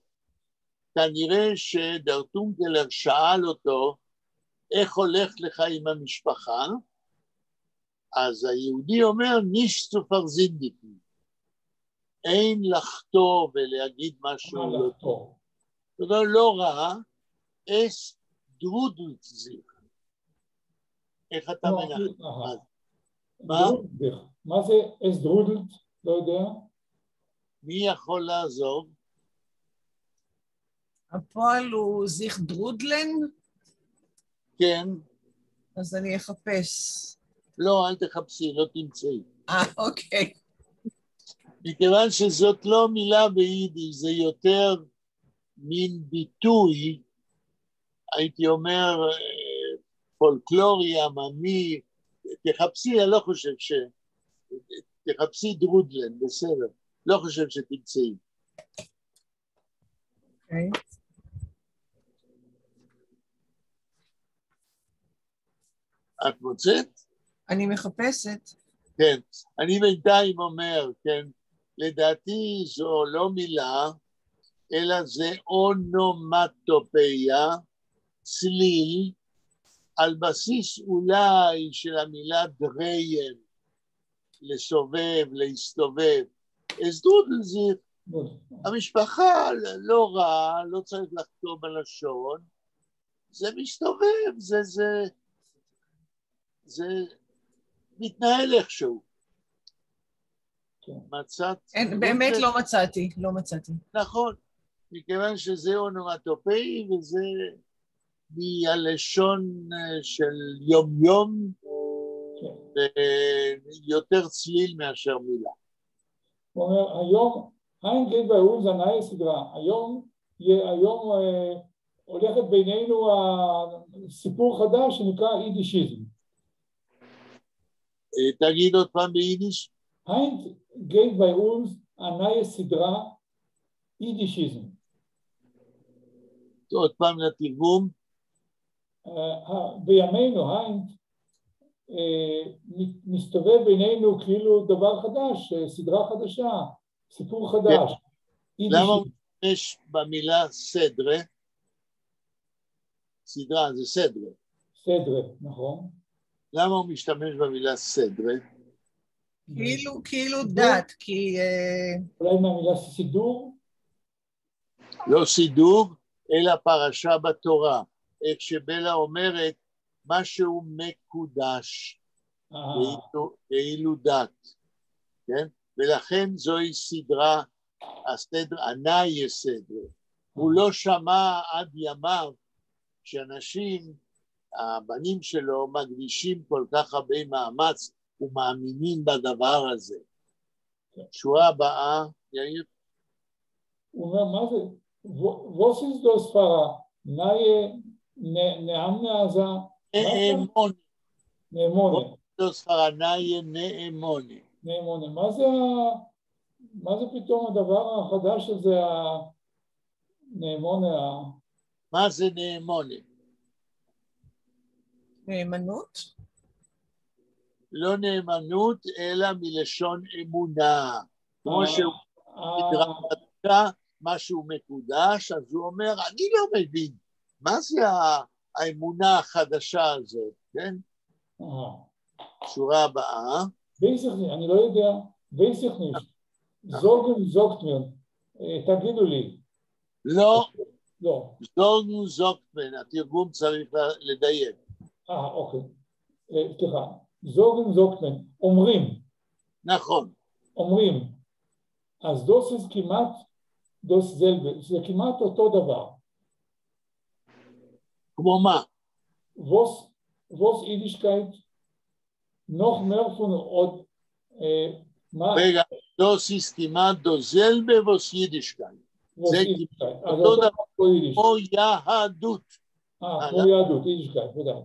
כנראה שדרטונקלר שאל אותו, איך הולך לך עם המשפחה? אז היהודי אומר, נישט צו פרזינדיגן. אין לחטוא ולהגיד משהו לא טוב. זאת אומרת, לא רע, אס דרודלט זיך. איך אתה מנחם? מה? מה זה אס דרודלט? לא יודע. מי יכול לעזור? הפועל הוא זיך דרודלן? כן. אז אני אחפש. לא, אל תחפשי, לא תמצאי. אוקיי. מכיוון שזאת לא מילה ביידיש, זה יותר מין ביטוי, הייתי אומר, פולקלורי, עממי, תחפשי, אני לא חושב תחפשי דרודלן, בסדר, לא חושב שתמצאי. אוקיי. את מוצאת? אני מחפשת. כן, אני בינתיים אומר, כן, לדעתי זו לא מילה, אלא זה אונומטופיה, צליל, על בסיס אולי של המילה דריין, לסובב, להסתובב. אז דרודלזיך, המשפחה לא רע, לא צריך לחתום בלשון, זה מסתובב, זה מתנהל איכשהו. מצאת? באמת לא מצאתי. נכון, מכיוון שזה אונומטופאי וזה מהלשון של יום יום ויותר צליל מאשר מילה. הוא אומר, היום, אין גית בהוא זנאי סדרה, היום הולכת בינינו סיפור חדש שנקרא יידישיזם. תגיד עוד פעם ביידיש. אין גית בהוא זנאי סדרה יידישיזם. עוד פעם לתרגום. בימינו, אין מסתובב בינינו כאילו דבר חדש, סדרה חדשה, סיפור חדש. למה יש במילה סדרה? סדרה זה סדרה. סדרה, נכון. למה הוא משתמש במילה סדרה? כאילו דת, כי... אולי מהמילה סידור? לא סידור, אלא פרשה בתורה. איך שבלה אומרת, משהו מקודש, כאילו דת, כן? ולכן זוהי סדרה, הסדר, הנאי סדרה. הוא לא שמע עד ימיו שאנשים, הבנים שלו, מקדישים כל כך הרבה מאמץ ומאמינים בדבר הזה. שורה הבאה, יאיר. הוא אומר, מה זה? Was ist das für eine neue נאמונה. נאמונה. das für eine נאמונה. נאמונה. מה זה פתאום הדבר החדש הזה, הנאמונה? מה זה נאמונה? נאמנות? לא נאמנות, אלא מלשון אמונה. כמו שהוא מדרש משהו מקודש, אז הוא אומר, אני לא מבין, מה זה האמונה החדשה הזאת, כן? שורה הבאה. אני לא יודע, וייסכניש, זוגן זוגטמן, תגידו לי. לא, לא. זוגן זוגטמן, התרגום צריך לדייק. אוקיי, סליחה, זוגן זוגטמן, אומרים. נכון. אומרים, אז דוס זה כמעט, דוס זלבה, זה כמעט אותו דבר. כמו מה? ווס יידישקייט, noch mehr von עוד, רגע, דוס ist כמעט דוס זלבה ווס יידישקייט. זה כמעט אותו דבר, כמו יהדות. כמו יהדות, יידישקייט, ודאי.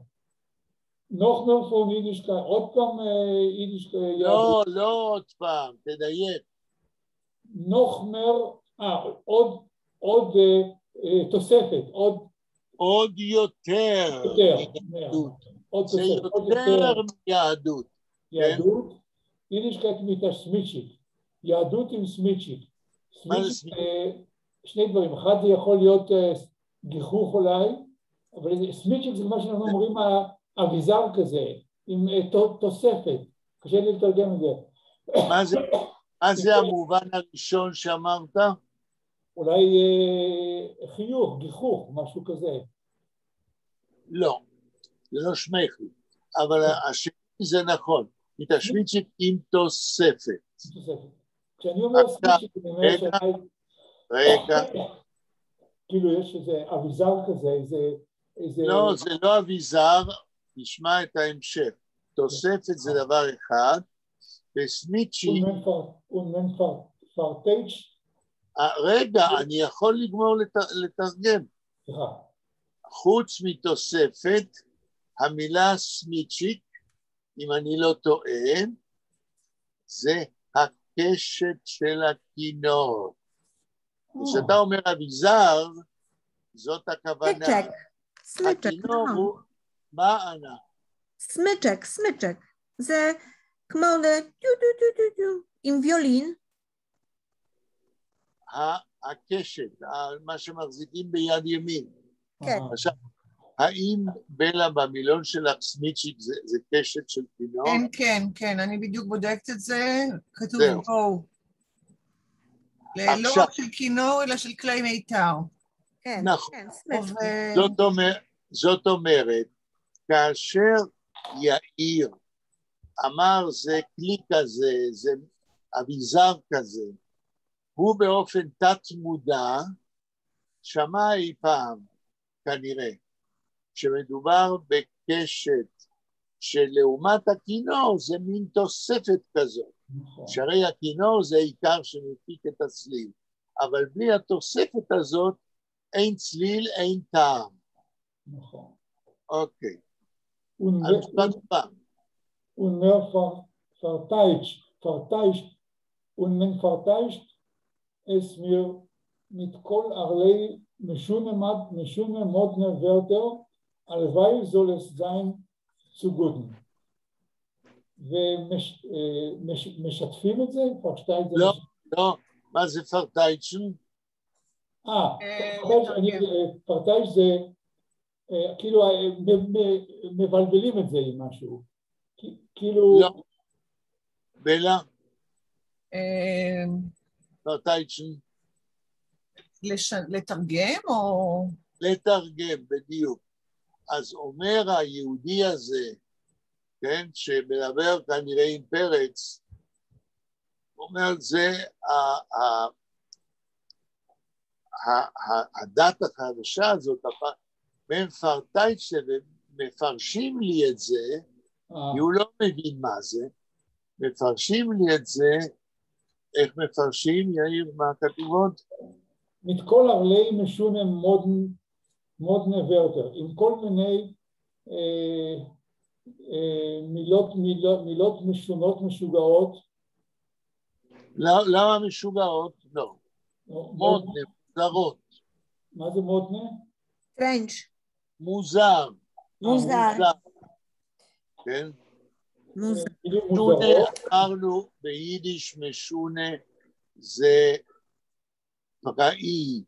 noch mehr von יידישקייט, עוד פעם יידישקייט. לא עוד פעם, תדייק. noch mehr, עוד תוספת, עוד יותר. זה יותר מיהדות. יהדות, יידישקייט מיטה סמיצ'יק. יהדות עם סמיצ'יק. שני דברים, אחד זה יכול להיות גיחוך אולי, אבל סמיצ'יק זה מה שאנחנו אומרים אביזר כזה, עם תוספת. קשה לי לתרגם את זה. מה זה המובן הראשון שאמרת? אולי חיוך, גיחוך, משהו כזה. לא, זה לא שמחי, אבל השני זה נכון, מתשמיצ'יק עם תוספת. כשאני אומר סמיצ'יק, אני אומר שאולי... רגע. כאילו יש איזה אביזר כזה, איזה... לא, זה לא אביזר, נשמע את ההמשך. תוספת זה דבר אחד, וסמיצ'יק... רגע, אני יכול לגמור לתרגם. חוץ מתוספת, המילה סמיצ'יק, אם אני לא טועה, זה הקשת של הכינור. כשאתה אומר אביזר, זאת הכוונה. סמיצ'ק, הכינור הוא, מה ענה? סמיצ'ק. זה כמו עם ויולין. הקשת, מה שמחזיקים ביד ימין. כן. עכשיו, האם בלה במילון שלך סמיצ'יק זה קשת של כינור? כן, אני בדיוק בודקת את זה, כתוב בואו. לא רק של כינור, אלא של כלי מיתר. נכון. זאת אומרת, כאשר יאיר אמר זה כלי כזה, זה אביזר כזה, הוא באופן תת מודע שמע אי פעם, כנראה, שמדובר בקשת שלעומת הכינור זה מין תוספת כזאת, שהרי הכינור זה העיקר שמפיק את הצליל, אבל בלי התוספת הזאת אין צליל, אין טעם. נכון. אוקיי. המשפט הבא. Und mehr verteidigt und man verteidigt es mir mit כל ערלי משונה מודנה ורטר, הלוואי soll es sein zu guten. ומשתפים את זה? לא, מה זה פרטייצ'ן? פרטייץ' זה כאילו מבלבלים את זה עם משהו. כאילו... לא. בלה? אה, נוטייצ'ן? לתרגם או... לתרגם, בדיוק. אז אומר היהודי הזה, כן, שמדבר כנראה עם פרץ, אומר זה הדת החדשה הזאת, מפרשים לי את זה, כי הוא לא מבין מה זה, מפרשים לי את זה, איך מפרשים, יאיר, מה הכתובות? מתכל ארלי משונה מודנה ורטר, עם כל מיני מילות משונות משוגעות. למה משוגעות? לא. מודנה, מוזרות. מה זה מודנה? פרנץ'. מוזר. מוזר. כן? מוזר. משונה, אמרנו ביידיש משונה זה פראי,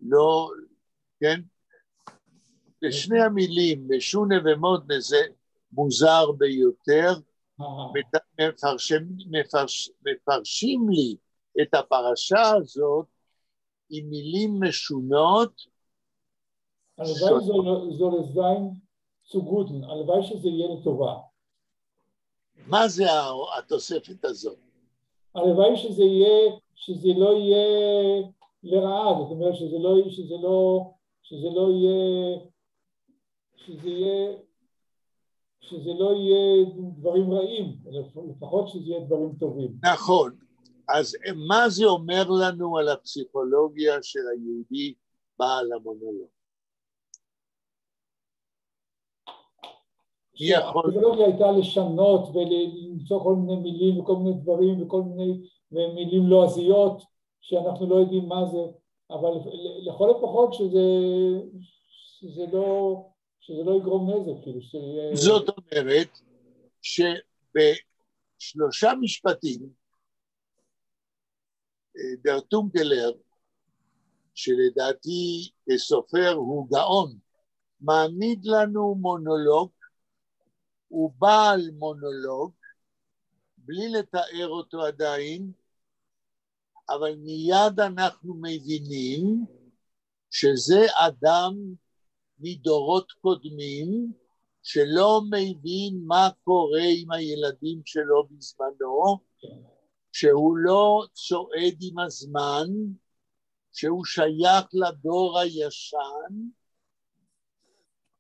לא, כן? בשני המילים, משונה ומודנה זה מוזר ביותר, מפרשים לי את הפרשה הזאת עם מילים משונות. הלוואי זו לזיין צוגודן, הלוואי שזה יהיה לטובה. מה זה התוספת הזאת? הלוואי שזה לא יהיה לרעה, זאת אומרת שזה לא יהיה דברים רעים, לפחות שזה יהיה דברים טובים. נכון. אז מה זה אומר לנו על הפסיכולוגיה של היהודי בעל המונולוג? הפסיכולוגיה הייתה לשנות ולמצוא כל מיני מילים וכל מיני דברים וכל מיני מילים לועזיות שאנחנו לא יודעים מה זה, אבל לכל הפחות שזה לא יגרום נזק. זאת אומרת שבשלושה משפטים דר טונקלר, שלדעתי כסופר הוא גאון, מעמיד לנו מונולוג, הוא בעל מונולוג, בלי לתאר אותו עדיין, אבל מיד אנחנו מבינים שזה אדם מדורות קודמים, שלא מבין מה קורה עם הילדים שלו בזמנו, שהוא לא צועד עם הזמן, שהוא שייך לדור הישן,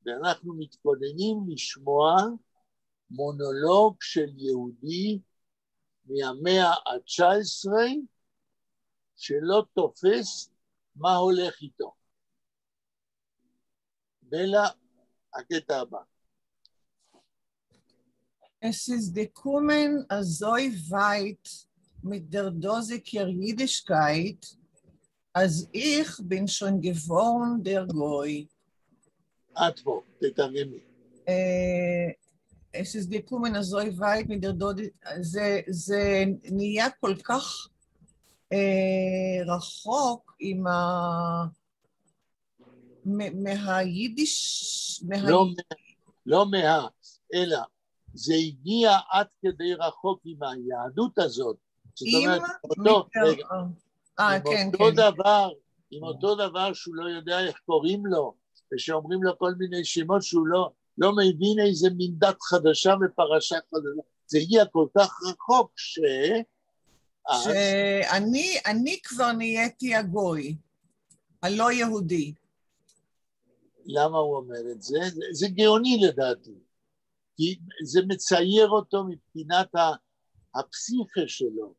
ואנחנו מתכוננים לשמוע מונולוג של יהודי מהמאה ה-19, שלא תופס מה הולך איתו. בלה, הקטע הבא. Es ist gekommen so weit mit der Dosiker Jiddischkeit, als ich bin schon geworden der Goy. עד פה, תתרגמי. Es ist gekommen so weit mit der Dosiker, זה נהיה כל כך רחוק עם מהיידיש, לא אלא זה הגיע עד כדי רחוק עם היהדות הזאת. זאת אומרת, עם אותו דבר שהוא לא יודע איך קוראים לו, ושאומרים לו כל מיני שמות שהוא לא מבין איזה מין דת חדשה ופרשה חדשה. זה הגיע כל כך רחוק שאני כבר נהייתי הגוי, הלא יהודי. למה הוא אומר את זה? זה גאוני לדעתי. כי זה מצייר אותו מבחינת הפסיכה שלו.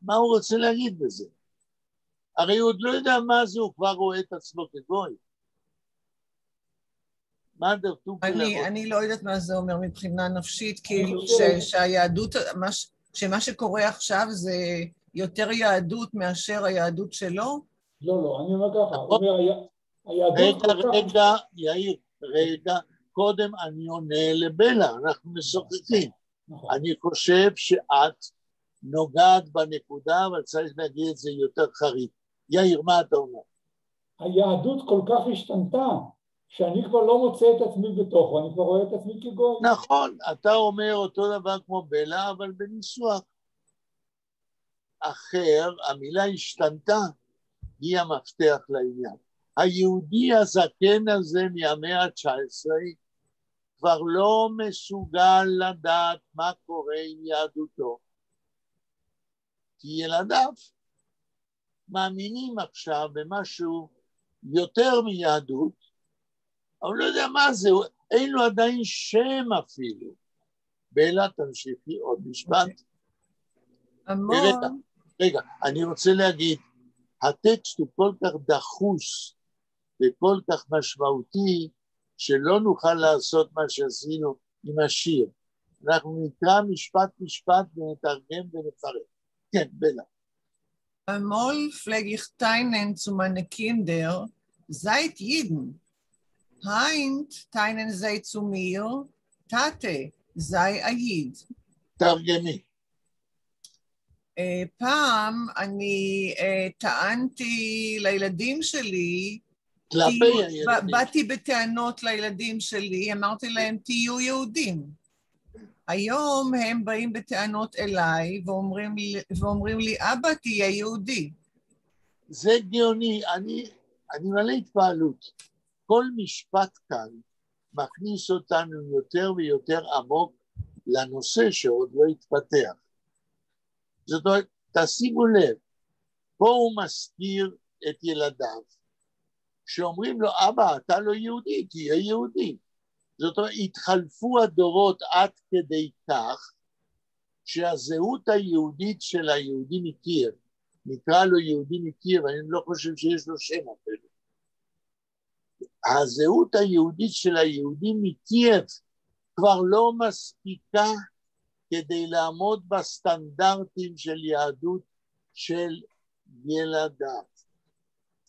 מה הוא רוצה להגיד בזה? הרי הוא עוד לא יודע מה זה, הוא כבר רואה את עצמו כגוי. אני לא יודעת מה זה אומר מבחינה נפשית, כאילו שהיהדות, שמה שקורה עכשיו זה יותר יהדות מאשר היהדות שלו? לא, אני אומר ככה, היהדות כל כך... רגע, קודם אני עונה לבלה, אנחנו משוחחים. אני חושב שאת נוגעת בנקודה, אבל צריך להגיד את זה יותר חריף. יאיר, מה אתה אומר? היהדות כל כך השתנתה, שאני כבר לא מוצא את עצמי בתוכו, אני כבר רואה את עצמי כגוי. נכון, אתה אומר אותו דבר כמו בלה, אבל בניסוח אחר, המילה השתנתה, היא המפתח לעניין. היהודי הזקן הזה מהמאה ה-19 כבר לא מסוגל לדעת מה קורה עם יהדותו. כי ילדיו מאמינים עכשיו במשהו יותר מיהדות, אבל לא יודע מה זה, אין לו עדיין שם אפילו. בלה, תמשיכי עוד משפט. רגע, אני רוצה להגיד, הטקסט הוא כל כך דחוס וכל כך משמעותי, שלא נוכל לעשות מה שעשינו עם השיר. אנחנו נקרא משפט ונתרגם ונפרט. כן, בלה. Amol pflege ich teinen zu meinen Kindern, seid Jiden. Heint teinen sei zu mir, Tate, sei a Jid. תרגמי. פעם אני טענתי לילדים שלי, כלפי הילדים. באתי בטענות לילדים שלי, אמרתי להם, תהיו יהודים. היום הם באים בטענות אליי ואומרים לי, אבא, תהיה יהודי. זה גאוני, אני מלא התפעלות. כל משפט כאן מכניס אותנו יותר ויותר עמוק לנושא שעוד לא התפתח. זאת אומרת, תשימו לב, פה הוא מזכיר את ילדיו, שאומרים לו, אבא, אתה לא יהודי, תהיה יהודי. זאת אומרת, התחלפו הדורות עד כדי כך, שהזהות היהודית של היהודי מקייב, נקרא לו יהודי מקייב, אני לא חושב שיש לו שם אפילו. הזהות היהודית של היהודי מקייב כבר לא מספיקה כדי לעמוד בסטנדרטים של יהדות של ילדיו.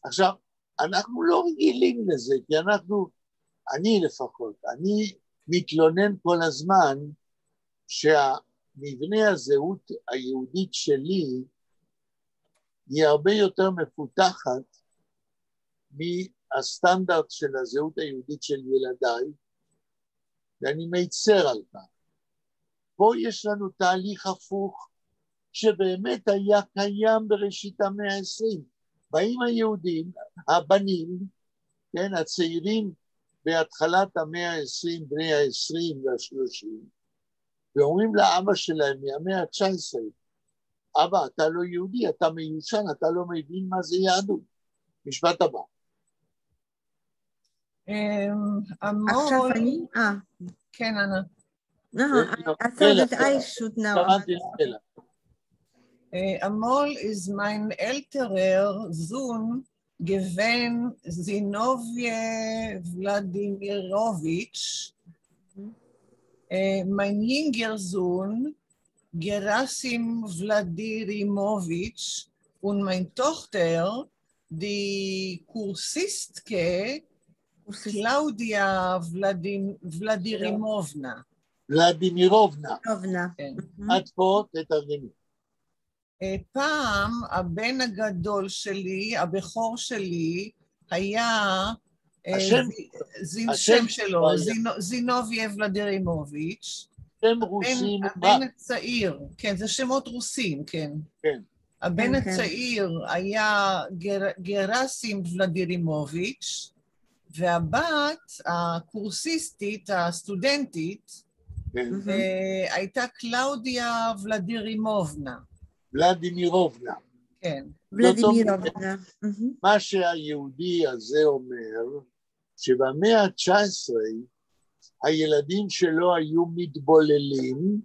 עכשיו, אנחנו לא רגילים לזה, כי אני לפחות, אני מתלונן כל הזמן שהמבנה הזהות היהודית שלי היא הרבה יותר מפותחת מהסטנדרט של הזהות היהודית של ילדיי, ואני מצר על כך. פה יש לנו תהליך הפוך, שבאמת היה קיים בראשית המאה ה-20. באים היהודים, הבנים, כן, הצעירים בהתחלת המאה ה-20, בני ה-20 וה-30, ואומרים לאבא שלהם מהמאה ה-19, אבא, אתה לא יהודי, אתה מיושן, אתה לא מבין מה זה יהדות. משפט הבא. עכשיו אני? כן, אנה. No, I thought that I should know. Amol ist mein älterer Sohn gewesen Zinovje Wladimirovich. Mein jüngerer Sohn Gerasim Wladimirovich und meine Tochter, die Kursistke Claudia Wladimirovna. ולדימירובנה. את פה תתרגמי. פעם הבן הגדול שלי, הבכור שלי, היה, השם שלו, זינוביה ולדימירוביץ'. שם רוסים. הבן הצעיר, כן, זה שמות רוסים, כן. כן. הבן הצעיר היה גרסים ולדימירוביץ', והבת, הקורסיסטית, הסטודנטית, הייתה קלאודיה ולדימירובנה. ולדימירובנה. כן. ולדימירובנה. מה שהיהודי הזה אומר, שבמאה ה-19 הילדים שלו היו מתבוללים,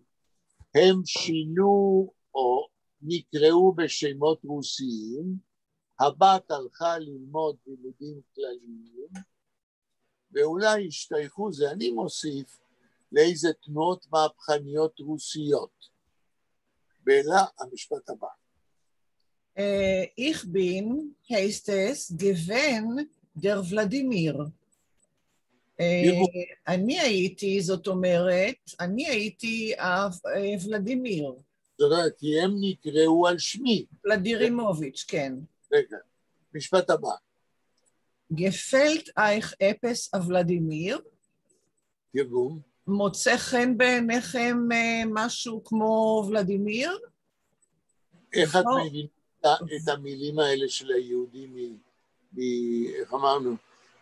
הם שינו או נקראו בשמות רוסיים, הבת הלכה ללמוד לימודים כלליים, ואולי השתייכו, זה אני מוסיף, לאיזה תנועות מהפכניות רוסיות. בלה, המשפט הבא. Ich bin, heißt es, gewesen der ולדימיר. אני הייתי, זאת אומרת, אני הייתי ולדימיר. זאת אומרת, כי הם נקראו על שמי. ולדימירוביץ', כן. רגע, משפט הבא. gefällt euch etwas ולדימיר? תרגום. מוצא חן בעיניכם משהו כמו ולדימיר? איך את מבינה את המילים האלה של היהודי איך אמרנו,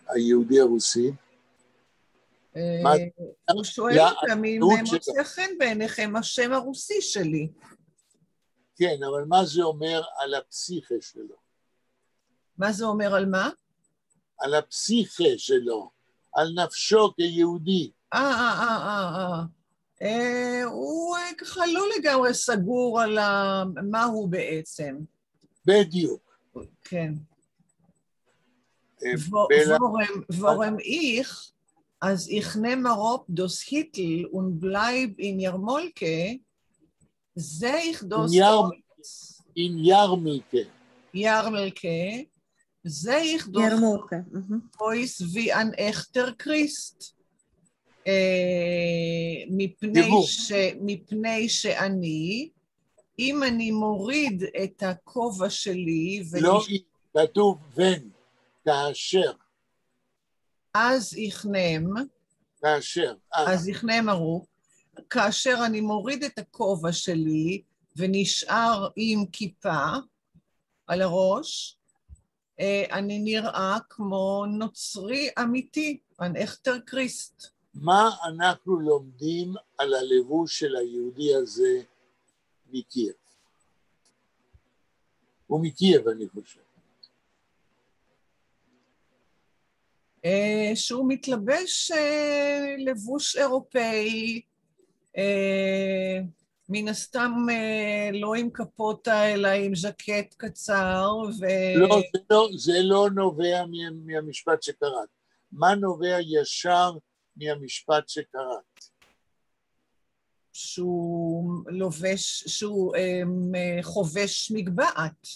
היהודי הרוסי? הוא שואל אותם אם מוצא חן בעיניכם השם הרוסי שלי. כן, אבל מה זה אומר על הפסיכה שלו? מה זה אומר על מה? על הפסיכה שלו, על נפשו כיהודי. הוא ככה לא לגמרי סגור על מה הוא בעצם. בדיוק. כן. Warum ich, als ich nehme Rob das Hittel und bleib in Jarmolke, sehe ich das in Jarmolke. Jarmolke, sehe ich das Holz wie ein echter Christ. מפני שאני, אם אני מוריד את הכובע שלי, לא, כתוב ון, כאשר. אז יכנם, כאשר. אז יכנם ארוך, כאשר אני מוריד את הכובע שלי, ונשאר עם כיפה על הראש, אני נראה כמו נוצרי אמיתי, an echter Christ. מה אנחנו לומדים על הלבוש של היהודי הזה מקייב? הוא מקייב, אני חושב. שהוא מתלבש לבוש אירופאי, מן הסתם לא עם קפוטה, אלא עם ז'קט קצר. לא, זה לא נובע מהמשפט שקראת. מה נובע ישר מהמשפט שקראת? שהוא לובש, שהוא חובש מגבעת,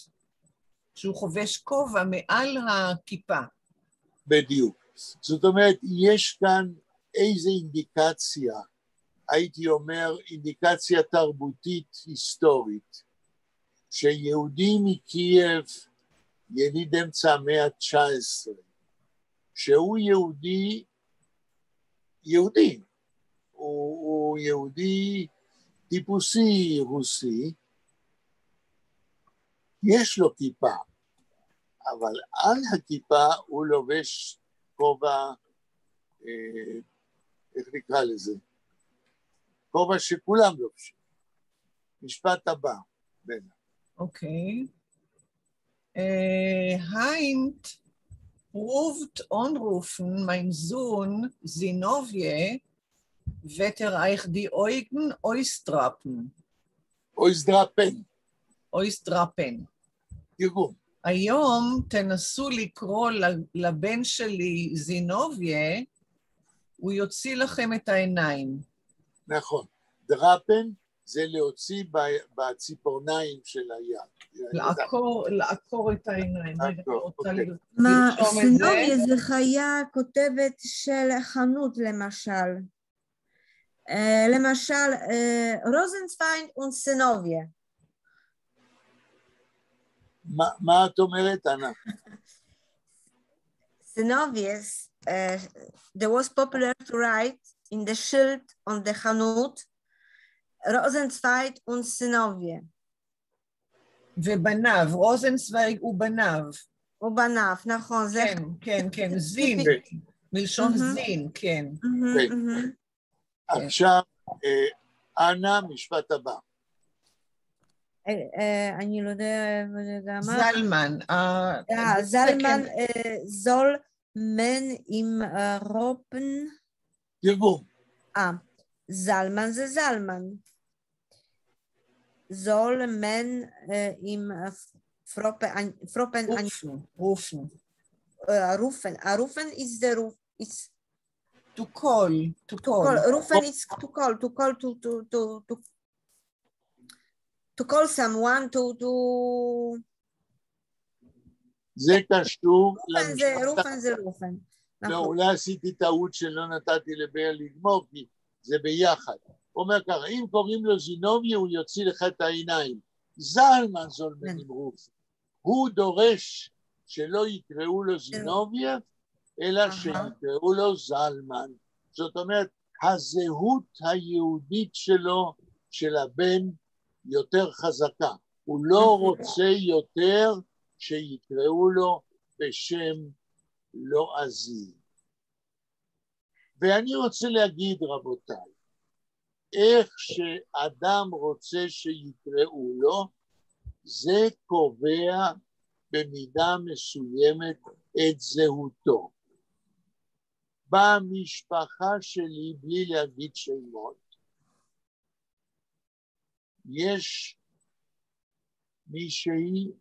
שהוא חובש כובע מעל הכיפה. בדיוק. זאת אומרת, יש כאן איזו אינדיקציה, הייתי אומר, אינדיקציה תרבותית היסטורית, שיהודי מקייב, יליד אמצע המאה ה-19, שהוא יהודי, הוא יהודי טיפוסי רוסי, יש לו כיפה, אבל על הכיפה הוא לובש כובע, איך נקרא לזה? כובע שכולם לובשים. משפט הבא, בנה. אוקיי. Heint ruft anrufen, mein Sohn Zinovje, wird euch die Augen ausdrappen. Ausdrappen. תרגום. היום תנסו לקרוא לבן שלי זינוביה, הוא יוציא לכם את העיניים. נכון. דרפן זה להוציא בציפורניים של היד. לעקור את העיניים. זינוביה זה חיה כותבת של חנות למשל. למשל, רוזנצוויג וזינוביה. מה את אומרת, אנה? Zinovius, there was popular to write in the schild on the Chanut, Rosenzweig und Zinovie. ובניו, רוזנצוויג ובניו. ובניו, נכון. כן, כן, כן, זין, מלשון זין, כן. עכשיו, אנה, משפט הבא. אני לא יודע מה. זלמן. זלמן זול מן עם רופן. תרגום. זלמן זה זלמן. זול מן עם פרופן. רופן. רופן. רופן is the roof. It's to call. To call. רופן is to call. To call someone to... זה קשור רופן זה רופן. לא, אולי עשיתי טעות שלא נתתי לבאר לגמור, כי זה ביחד. הוא אומר ככה, אם קוראים לו זינוביה, הוא יוציא לך את העיניים. זלמן זולמן עם רופן. הוא דורש שלא יקראו לו זינובייב, אלא שיקראו לו זלמן. זאת אומרת, הזהות היהודית שלו, של הבן, יותר חזקה. הוא לא רוצה יותר שיקראו לו בשם לועזי. ואני רוצה להגיד, רבותיי, איך שאדם רוצה שיקראו לו, זה קובע במידה מסוימת את זהותו. במשפחה שלי, בלי להגיד שמות, יש מישהי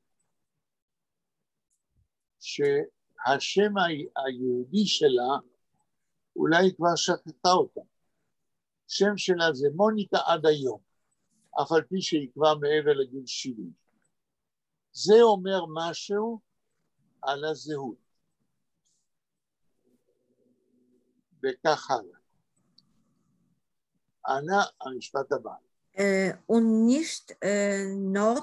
שהשם היהודי שלה, אולי כבר שכחה אותה. שם שלה זה מוניקה עד היום, אף על פי שהיא כבר מעבר לגיל 70. זה אומר משהו על הזהות. וכך הלאה. אנא, המשפט הבא. Und nicht nur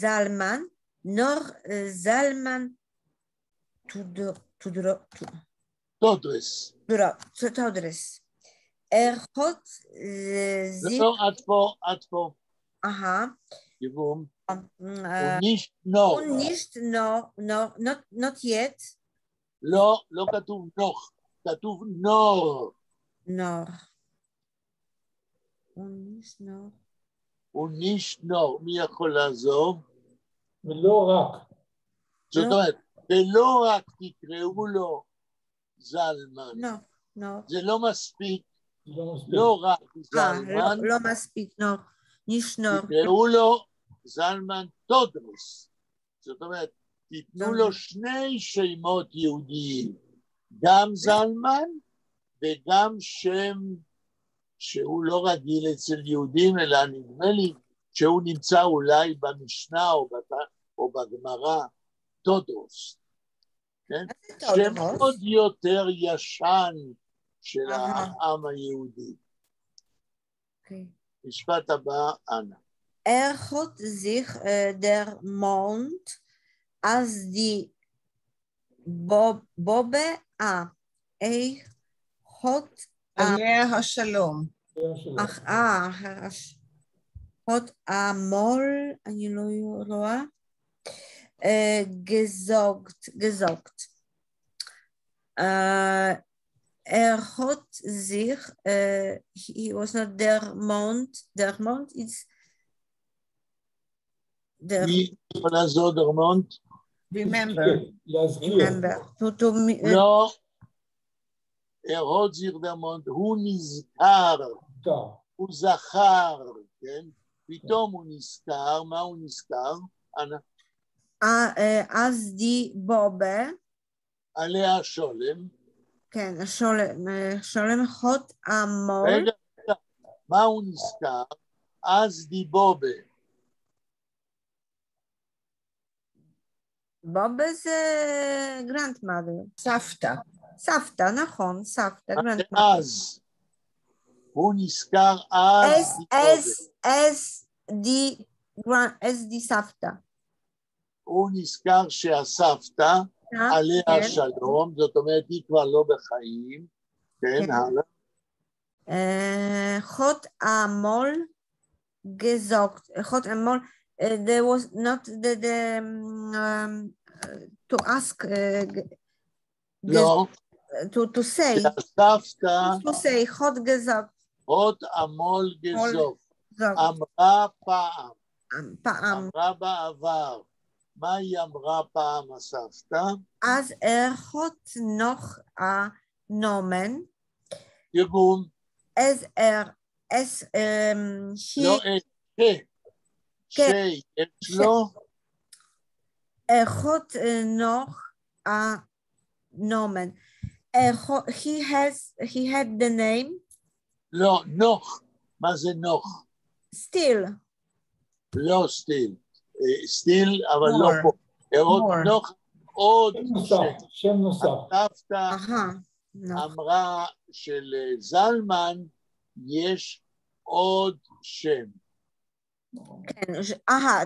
Salman, nur Salman Todres. Todres. Hat sich... לא, עד פה. Aha. כיוון. ונישט נור. ונישט נור, not yet. לא, לא כתוב נוח, כתוב נור. נור. ונישט נור. ונישט נור. מי יכול לעזור? ולא רק. זאת אומרת, ולא רק תקראו לו זלמן. לא. זה לא מספיק. לא רק זלמן. לא מספיק, נור. נישט נור. תקראו לו זלמן תודרס. זאת אומרת, תיתנו לו שני שמות יהודיים, גם זלמן וגם שם שהוא לא רגיל אצל יהודים, אלא נדמה לי שהוא נמצא אולי במשנה או בגמרא, תודרוס. כן? שם עוד יותר ישן של העם היהודי. משפט הבא, אנא. Hat sich der Mond als die Bobbe hat עליה השלום. hat amol, אני לא רואה, gesagt. Hat sich, he was not der Mond is מי יכול לעזור דרמונט? Remember. לא, הוד דרמונט, הוא נזכר, הוא זכר, כן? פתאום הוא נזכר, מה הוא נזכר? אז די בובה. עליה השולם. כן, השולם חוט המול. רגע, מה הוא נזכר? אז די בובה. בובה זה grandmother. סבתא. סבתא, נכון, סבתא, grandmother. אז, הוא נזכר אז די סבתא. הוא נזכר שהסבתא, עליה השלום, זאת אומרת, היא כבר לא בחיים, כן, הלאה. חוט המול gesagt, חוט המול, there was not to ask, לא, to say, שהסבתא, to say, חוט gesagt, חוט המול גזוק, אמרה פעם, אמרה בעבר, מה היא אמרה פעם הסבתא? אז חוט נוח הנומן, תרגום, לא יש לו, חוט נוח הנומן, he had the name, לא, נוח, מה זה נוח? still, לא סטיל, סטיל אבל לא פה, נוח עוד שם נוסף, הסבתא אמרה של זלמן יש עוד שם.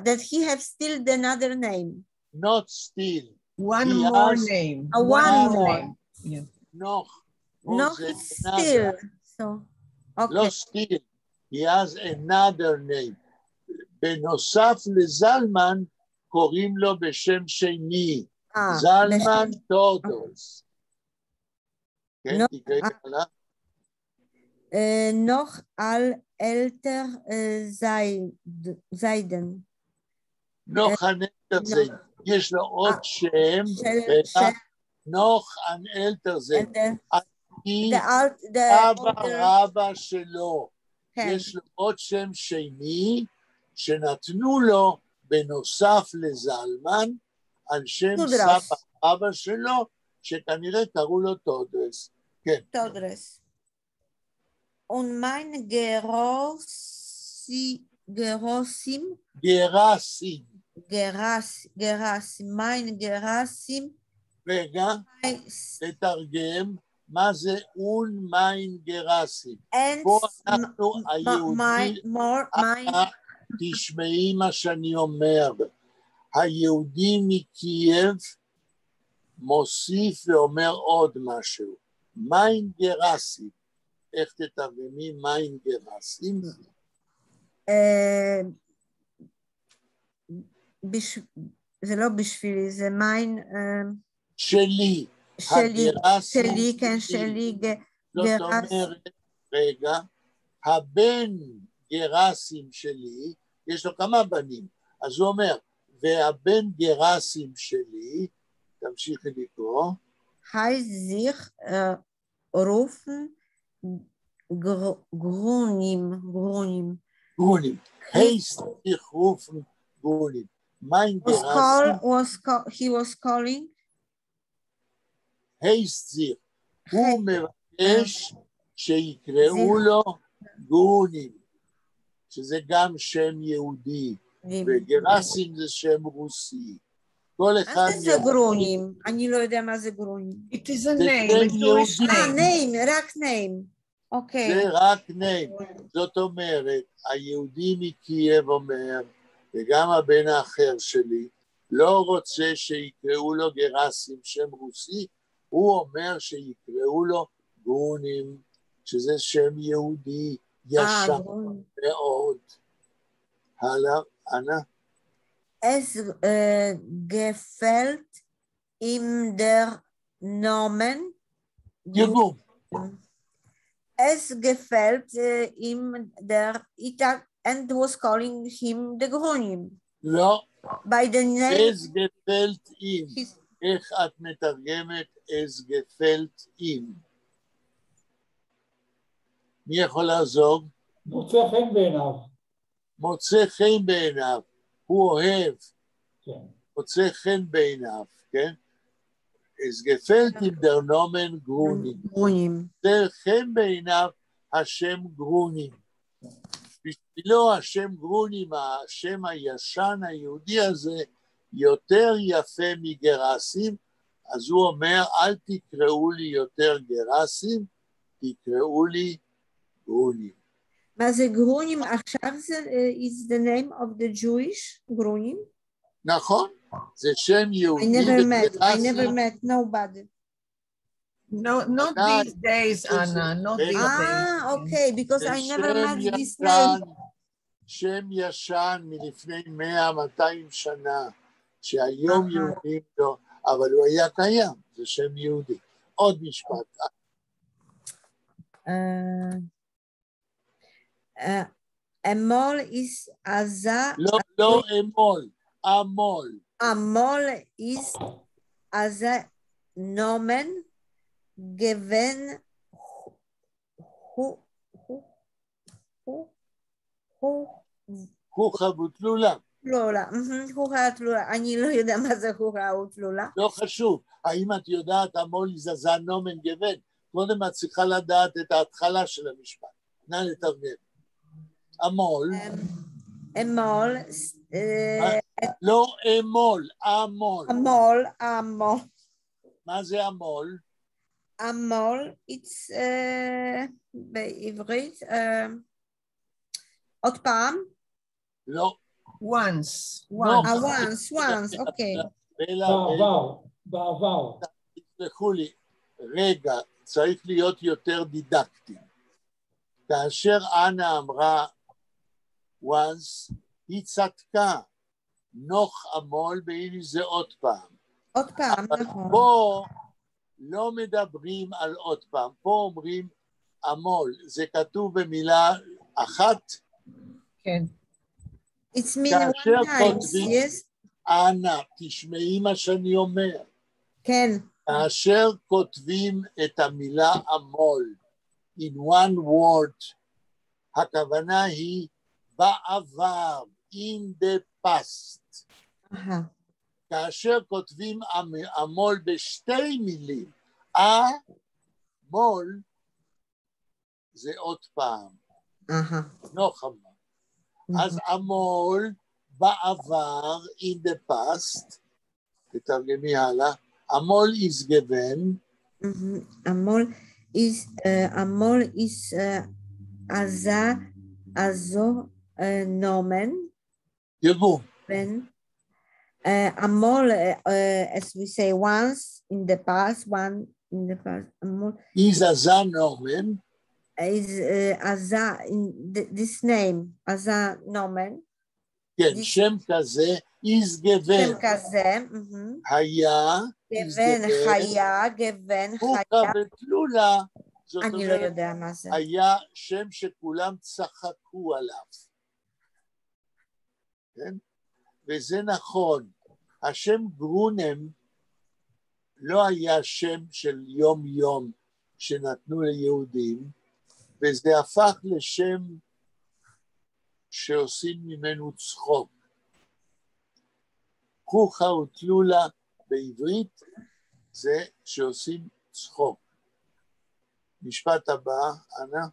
that he have still another name. not still. One He more has name. one more. name. Yeah. Noch. No, זה still. So, לא okay. still. He has another name. בנוסף לזלמן, קוראים לו בשם שני. זלמן טודוס. כן, לא, תקראי הלאה. noch al älter Seiden. נוח הנלטר זה, יש לו עוד שם, נוח הנלטר זה, אבא רבא שלו, יש לו עוד שם שני, שנתנו לו בנוסף לזלמן, על שם סבא רבא שלו, שכנראה קראו לו טודרס. כן. טודרס. Und mein גרסים, mein גרסים. רגע, לתרגם, מה זה און מיין גרסים? פה אנחנו היהודים, תשמעי מה שאני אומר, היהודי מקייב מוסיף ואומר עוד משהו, מיין גרסים, איך תתרגמי מיין גרסים? זה לא בשבילי, זה מיין... שלי. שלי, כן, שלי. זאת אומרת, רגע, הבן גרסים שלי, יש לו כמה בנים, אז הוא אומר, והבן גרסים שלי, תמשיכי לקרוא. heißt sich rufen Grunim. heißt sich rufen Grunim. Mein Gerasim. He was calling. heißt sich. הוא מבקש שיקראו לו גרונים, שזה גם שם יהודי, וגרסים זה שם רוסי. כל אחד... מה זה גרונים? אני לא יודע מה זה גרונים. It is a name, a Jewish name. רק name. אוקיי. זה רק name. זאת אומרת, היהודי מקייב אומר, וגם הבן האחר שלי, לא רוצה שיקראו לו גרסים שם רוסי, הוא אומר שיקראו לו גרונים, שזה שם יהודי ישר מאוד. הלאה, אנה? Es gefällt ihm der Namen. תרגום. Es gefällt ihm der Itak and was calling him the Grunim. לא. By the name. Es gefällt ihm. איך את מתרגמת es gefällt ihm? מי יכול לעזור? מוצא חן בעיניו. מוצא חן בעיניו. הוא אוהב. כן. מוצא חן בעיניו, כן? es gefällt ihm der Nomen גרונים. מוצא חן בעיניו השם גרונים. בשבילו השם גרונים, השם הישן היהודי הזה, יותר יפה מגרסים, אז הוא אומר, אל תקראו לי יותר גרסים, תקראו לי גרונים. מה זה גרונים? עכשיו זה is the name of the Jewish גרונים? נכון, זה שם יהודי. I never met nobody. No, not these days, Anna, not these days. Okay, because I never met this name. שם ישן מלפני 100-200 שנה, שהיום יהודים לא, אבל הוא היה קיים, זה שם יהודי. עוד משפט. אמול is עזה. לא אמול, אמול. אמול is עזה נומן גוון חוכא ותלולה. תלולה, חוכא ותלולה, אני לא יודע מה זה חוכא ותלולה. לא חשוב, האם את יודעת אמול זזה נומן גוון? קודם את צריכה לדעת את ההתחלה של המשפט. נא לתרגם. אמול. אמול. לא אמול, אמול. אמול, אמול. מה זה אמול? אמול, it's בעברית, עוד פעם? לא. Once, once, okay. בעבר. תסלחו לי, רגע, צריך להיות יותר דידקטי. כאשר אנה אמרה once, היא צדקה. נוח עמול בהנה זה עוד פעם. עוד פעם, אבל נכון. פה לא מדברים על עוד פעם, פה אומרים עמול, זה כתוב במילה אחת. כן. It's mean one time, yes? אנה, תשמעי מה שאני אומר. כן. כאשר כותבים את המילה עמול, in one word, הכוונה היא בעבר, in the past. כאשר כותבים עמול בשתי מילים, עמול זה עוד פעם, נוח עמול. אז עמול בעבר, in the past, תתרגמי הלאה, עמול is given. עמול is azо nomen. תרגום. Amol, as we say, once in the past, Amol is Aza nomen. Is Aza in this name, Aza nomen. כן, שם כזה, is given. שם כזה. היה, is given. היה, גוון, חוקה ותלולה. אני לא יודע מה זה. היה שם שכולם צחקו עליו. כן? וזה נכון, השם גרונם לא היה שם של יום יום שנתנו ליהודים, וזה הפך לשם שעושים ממנו צחוק. חוכה ותלולה בעברית זה שעושים צחוק. משפט הבא, אנה.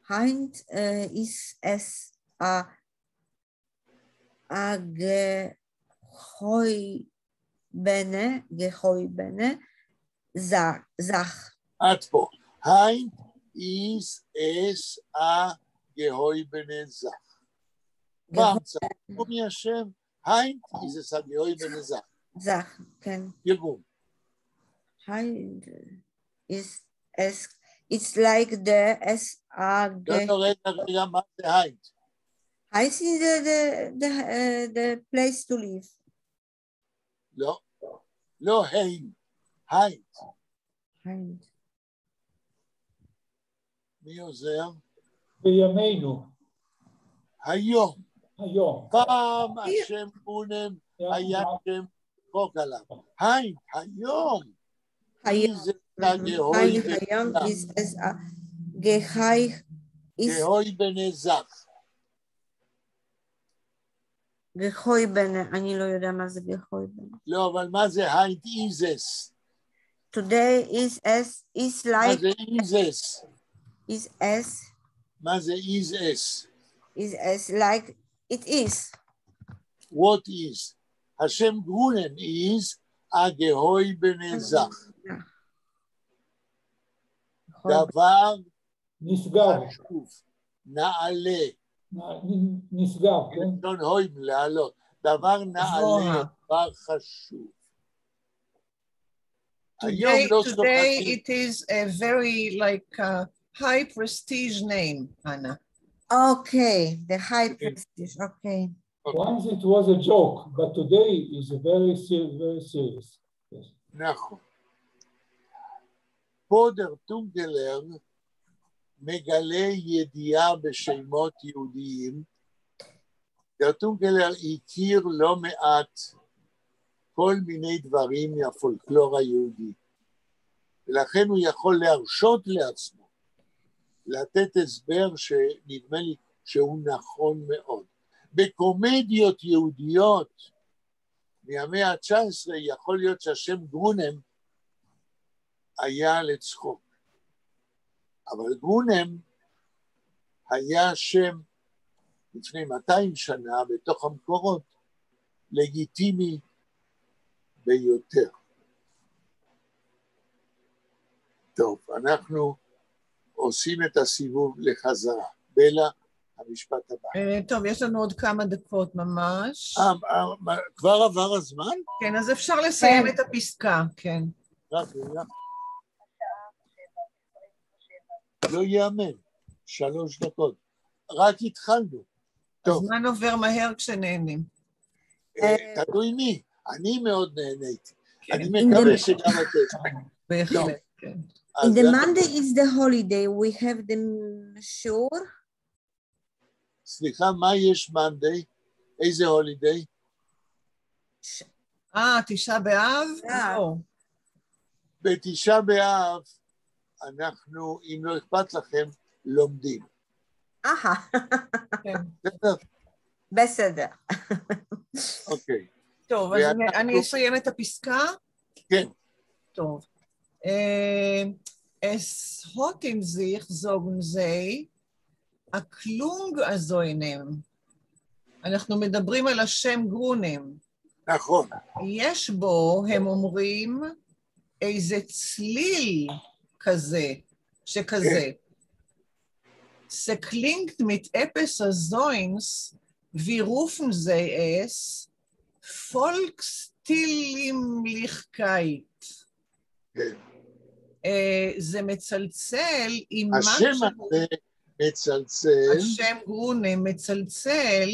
Heint ist es a gehoibene zach. עד פה. Heint ist es a gehoibene zach. פעם צחקו מהשם, Heint ist es a gehoibene zach. זך, כן. תרגום. Heint is es. It's like the רגע, מה זה היינט? I see the place to live. לא היינט. מי עוזר? בימינו. היום. פעם היום. השם גונם היה שם חוק עליו. היינט, היום. היום is as a גהוי בני זך. גהוי בני, אני לא יודע מה זה גהוי בני. לא, אבל מה זה היינט איזס? Today is as, is like. מה זה איזס? Is as. מה זה איזס? Is as like it is. What is? השם גרונם is הגהוי בני זך. דבר חשוב, נעלה. נסגר, כן? לא נהוים לעלות. דבר נעלה, דבר חשוב. Today it is a very high prestige name, Anna. Okay, the high prestige, okay. Once it was a joke, but today is very serious. Yes. נכון. פה דר טונגלר מגלה ידיעה בשמות יהודיים. דר טונגלר הכיר לא מעט כל מיני דברים מהפולקלור היהודי. ולכן הוא יכול להרשות לעצמו לתת הסבר שנדמה לי שהוא נכון מאוד. בקומדיות יהודיות מהמאה ה-19 יכול להיות שהשם גרונם היה לצחוק. אבל גרונם היה שם לפני 200 שנה בתוך המקורות לגיטימי ביותר. טוב, אנחנו עושים את הסיבוב לחזרה. בלה, המשפט הבא. טוב, יש לנו עוד כמה דקות ממש. כבר עבר הזמן? כן, אז אפשר לסיים את הפסקה, כן. רק רגע. לא יאמן, 3 דקות. רק התחלנו. טוב. הזמן עובר מהר כשנהנים. תלוי מי, אני מאוד נהניתי. אני מקווה שגם אתם. בהחלט, כן. In the Monday is the holiday, we have the shore. סליחה, מה יש Monday? איזה הולידיי? 9 באב? לא. ב9 באב אנחנו, אם לא אכפת לכם, לומדים. בסדר. אוקיי. טוב, אז אני אסיים את הפסקה? כן. טוב. Es hoten sich, sagen sie, a klung azoinem. אנחנו מדברים על השם גרונם. נכון. יש בו, הם אומרים, איזה צליל כזה, שכזה. Se klingt mit etwas Azoins, wie rufen sie es, Volksstilimlichkeit. כן. זה מצלצל עם משהו... השם הזה מצלצל... השם גרונם מצלצל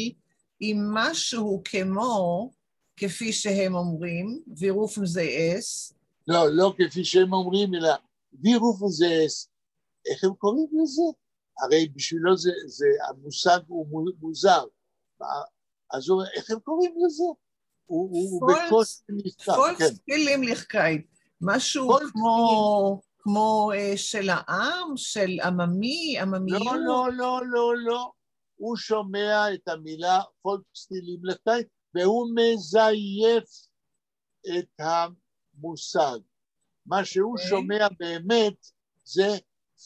עם משהו כמו, כפי שהם אומרים, וירופן זה אס. לא, לא כפי שהם אומרים, אלא וירופן זה אס. איך הם קוראים לזה? הרי בשבילו זה המושג הוא מוזר. אז איך הם קוראים לזה? הוא בקושי נזכר. פולקסטילימליכקייט. משהו כמו של העם, של עממי, עממיות? לא. הוא שומע את המילה פולקסטילימליכקייט, והוא מזייף את המושג. מה שהוא שומע באמת זה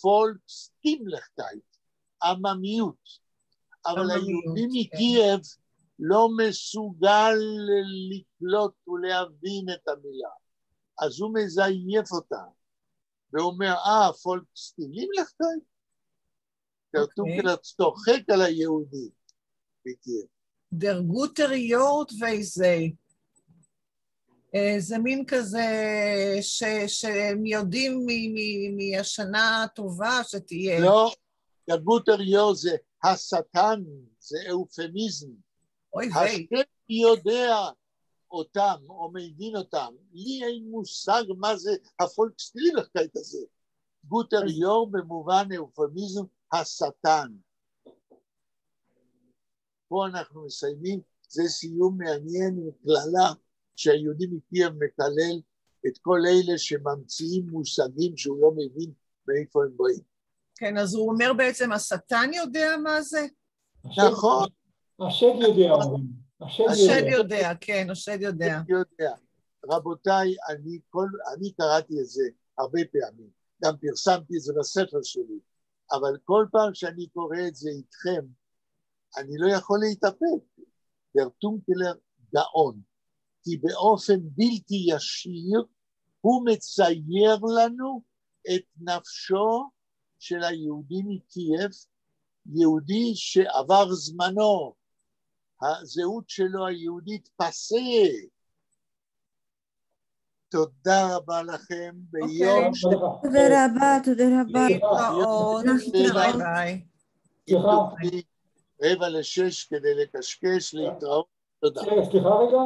פולקסטילימליכקייט, עממיות. אבל היהודי מקייב לא מסוגל לקלוט ולהבין את המילה. אז הוא מזייף אותה, ואומר, פולקסטילימליכקייט? כתוב צוחק על היהודי. דר גוטר יורט וייזה. זה מין כזה שהם יודעים מהשנה הטובה שתהיה. לא, דר גוטר יורט זה השטן, זה אופמיזם. אוי ויי. השם יודע אותם, או מבין אותם. לי אין מושג מה זה הפולקסטילימליכקייט הזה. גוטר יורט במובן אופמיזם, השטן. פה אנחנו מסיימים, זה סיום מעניין עם כללה שהיהודי מקייב מקלל את כל אלה שממציאים מושגים שהוא לא מבין מאיפה הם באים. כן, אז הוא אומר בעצם, השטן יודע מה זה? נכון. השד יודע, אומרים. השד יודע, כן, השד יודע. רבותיי, אני קראתי את זה הרבה פעמים, גם פרסמתי את זה בספר שלי, אבל כל פעם שאני קורא את זה איתכם, אני לא יכול להתאפק. דר טונקלר גאון, כי באופן בלתי ישיר הוא מצייר לנו את נפשו של היהודי מקייב, יהודי שעבר זמנו, הזהות שלו היהודית פסה. תודה רבה לכם ביום תודה רבה. ביי. 5:45 כדי לקשקש, להתראות. תודה. סליחה רגע.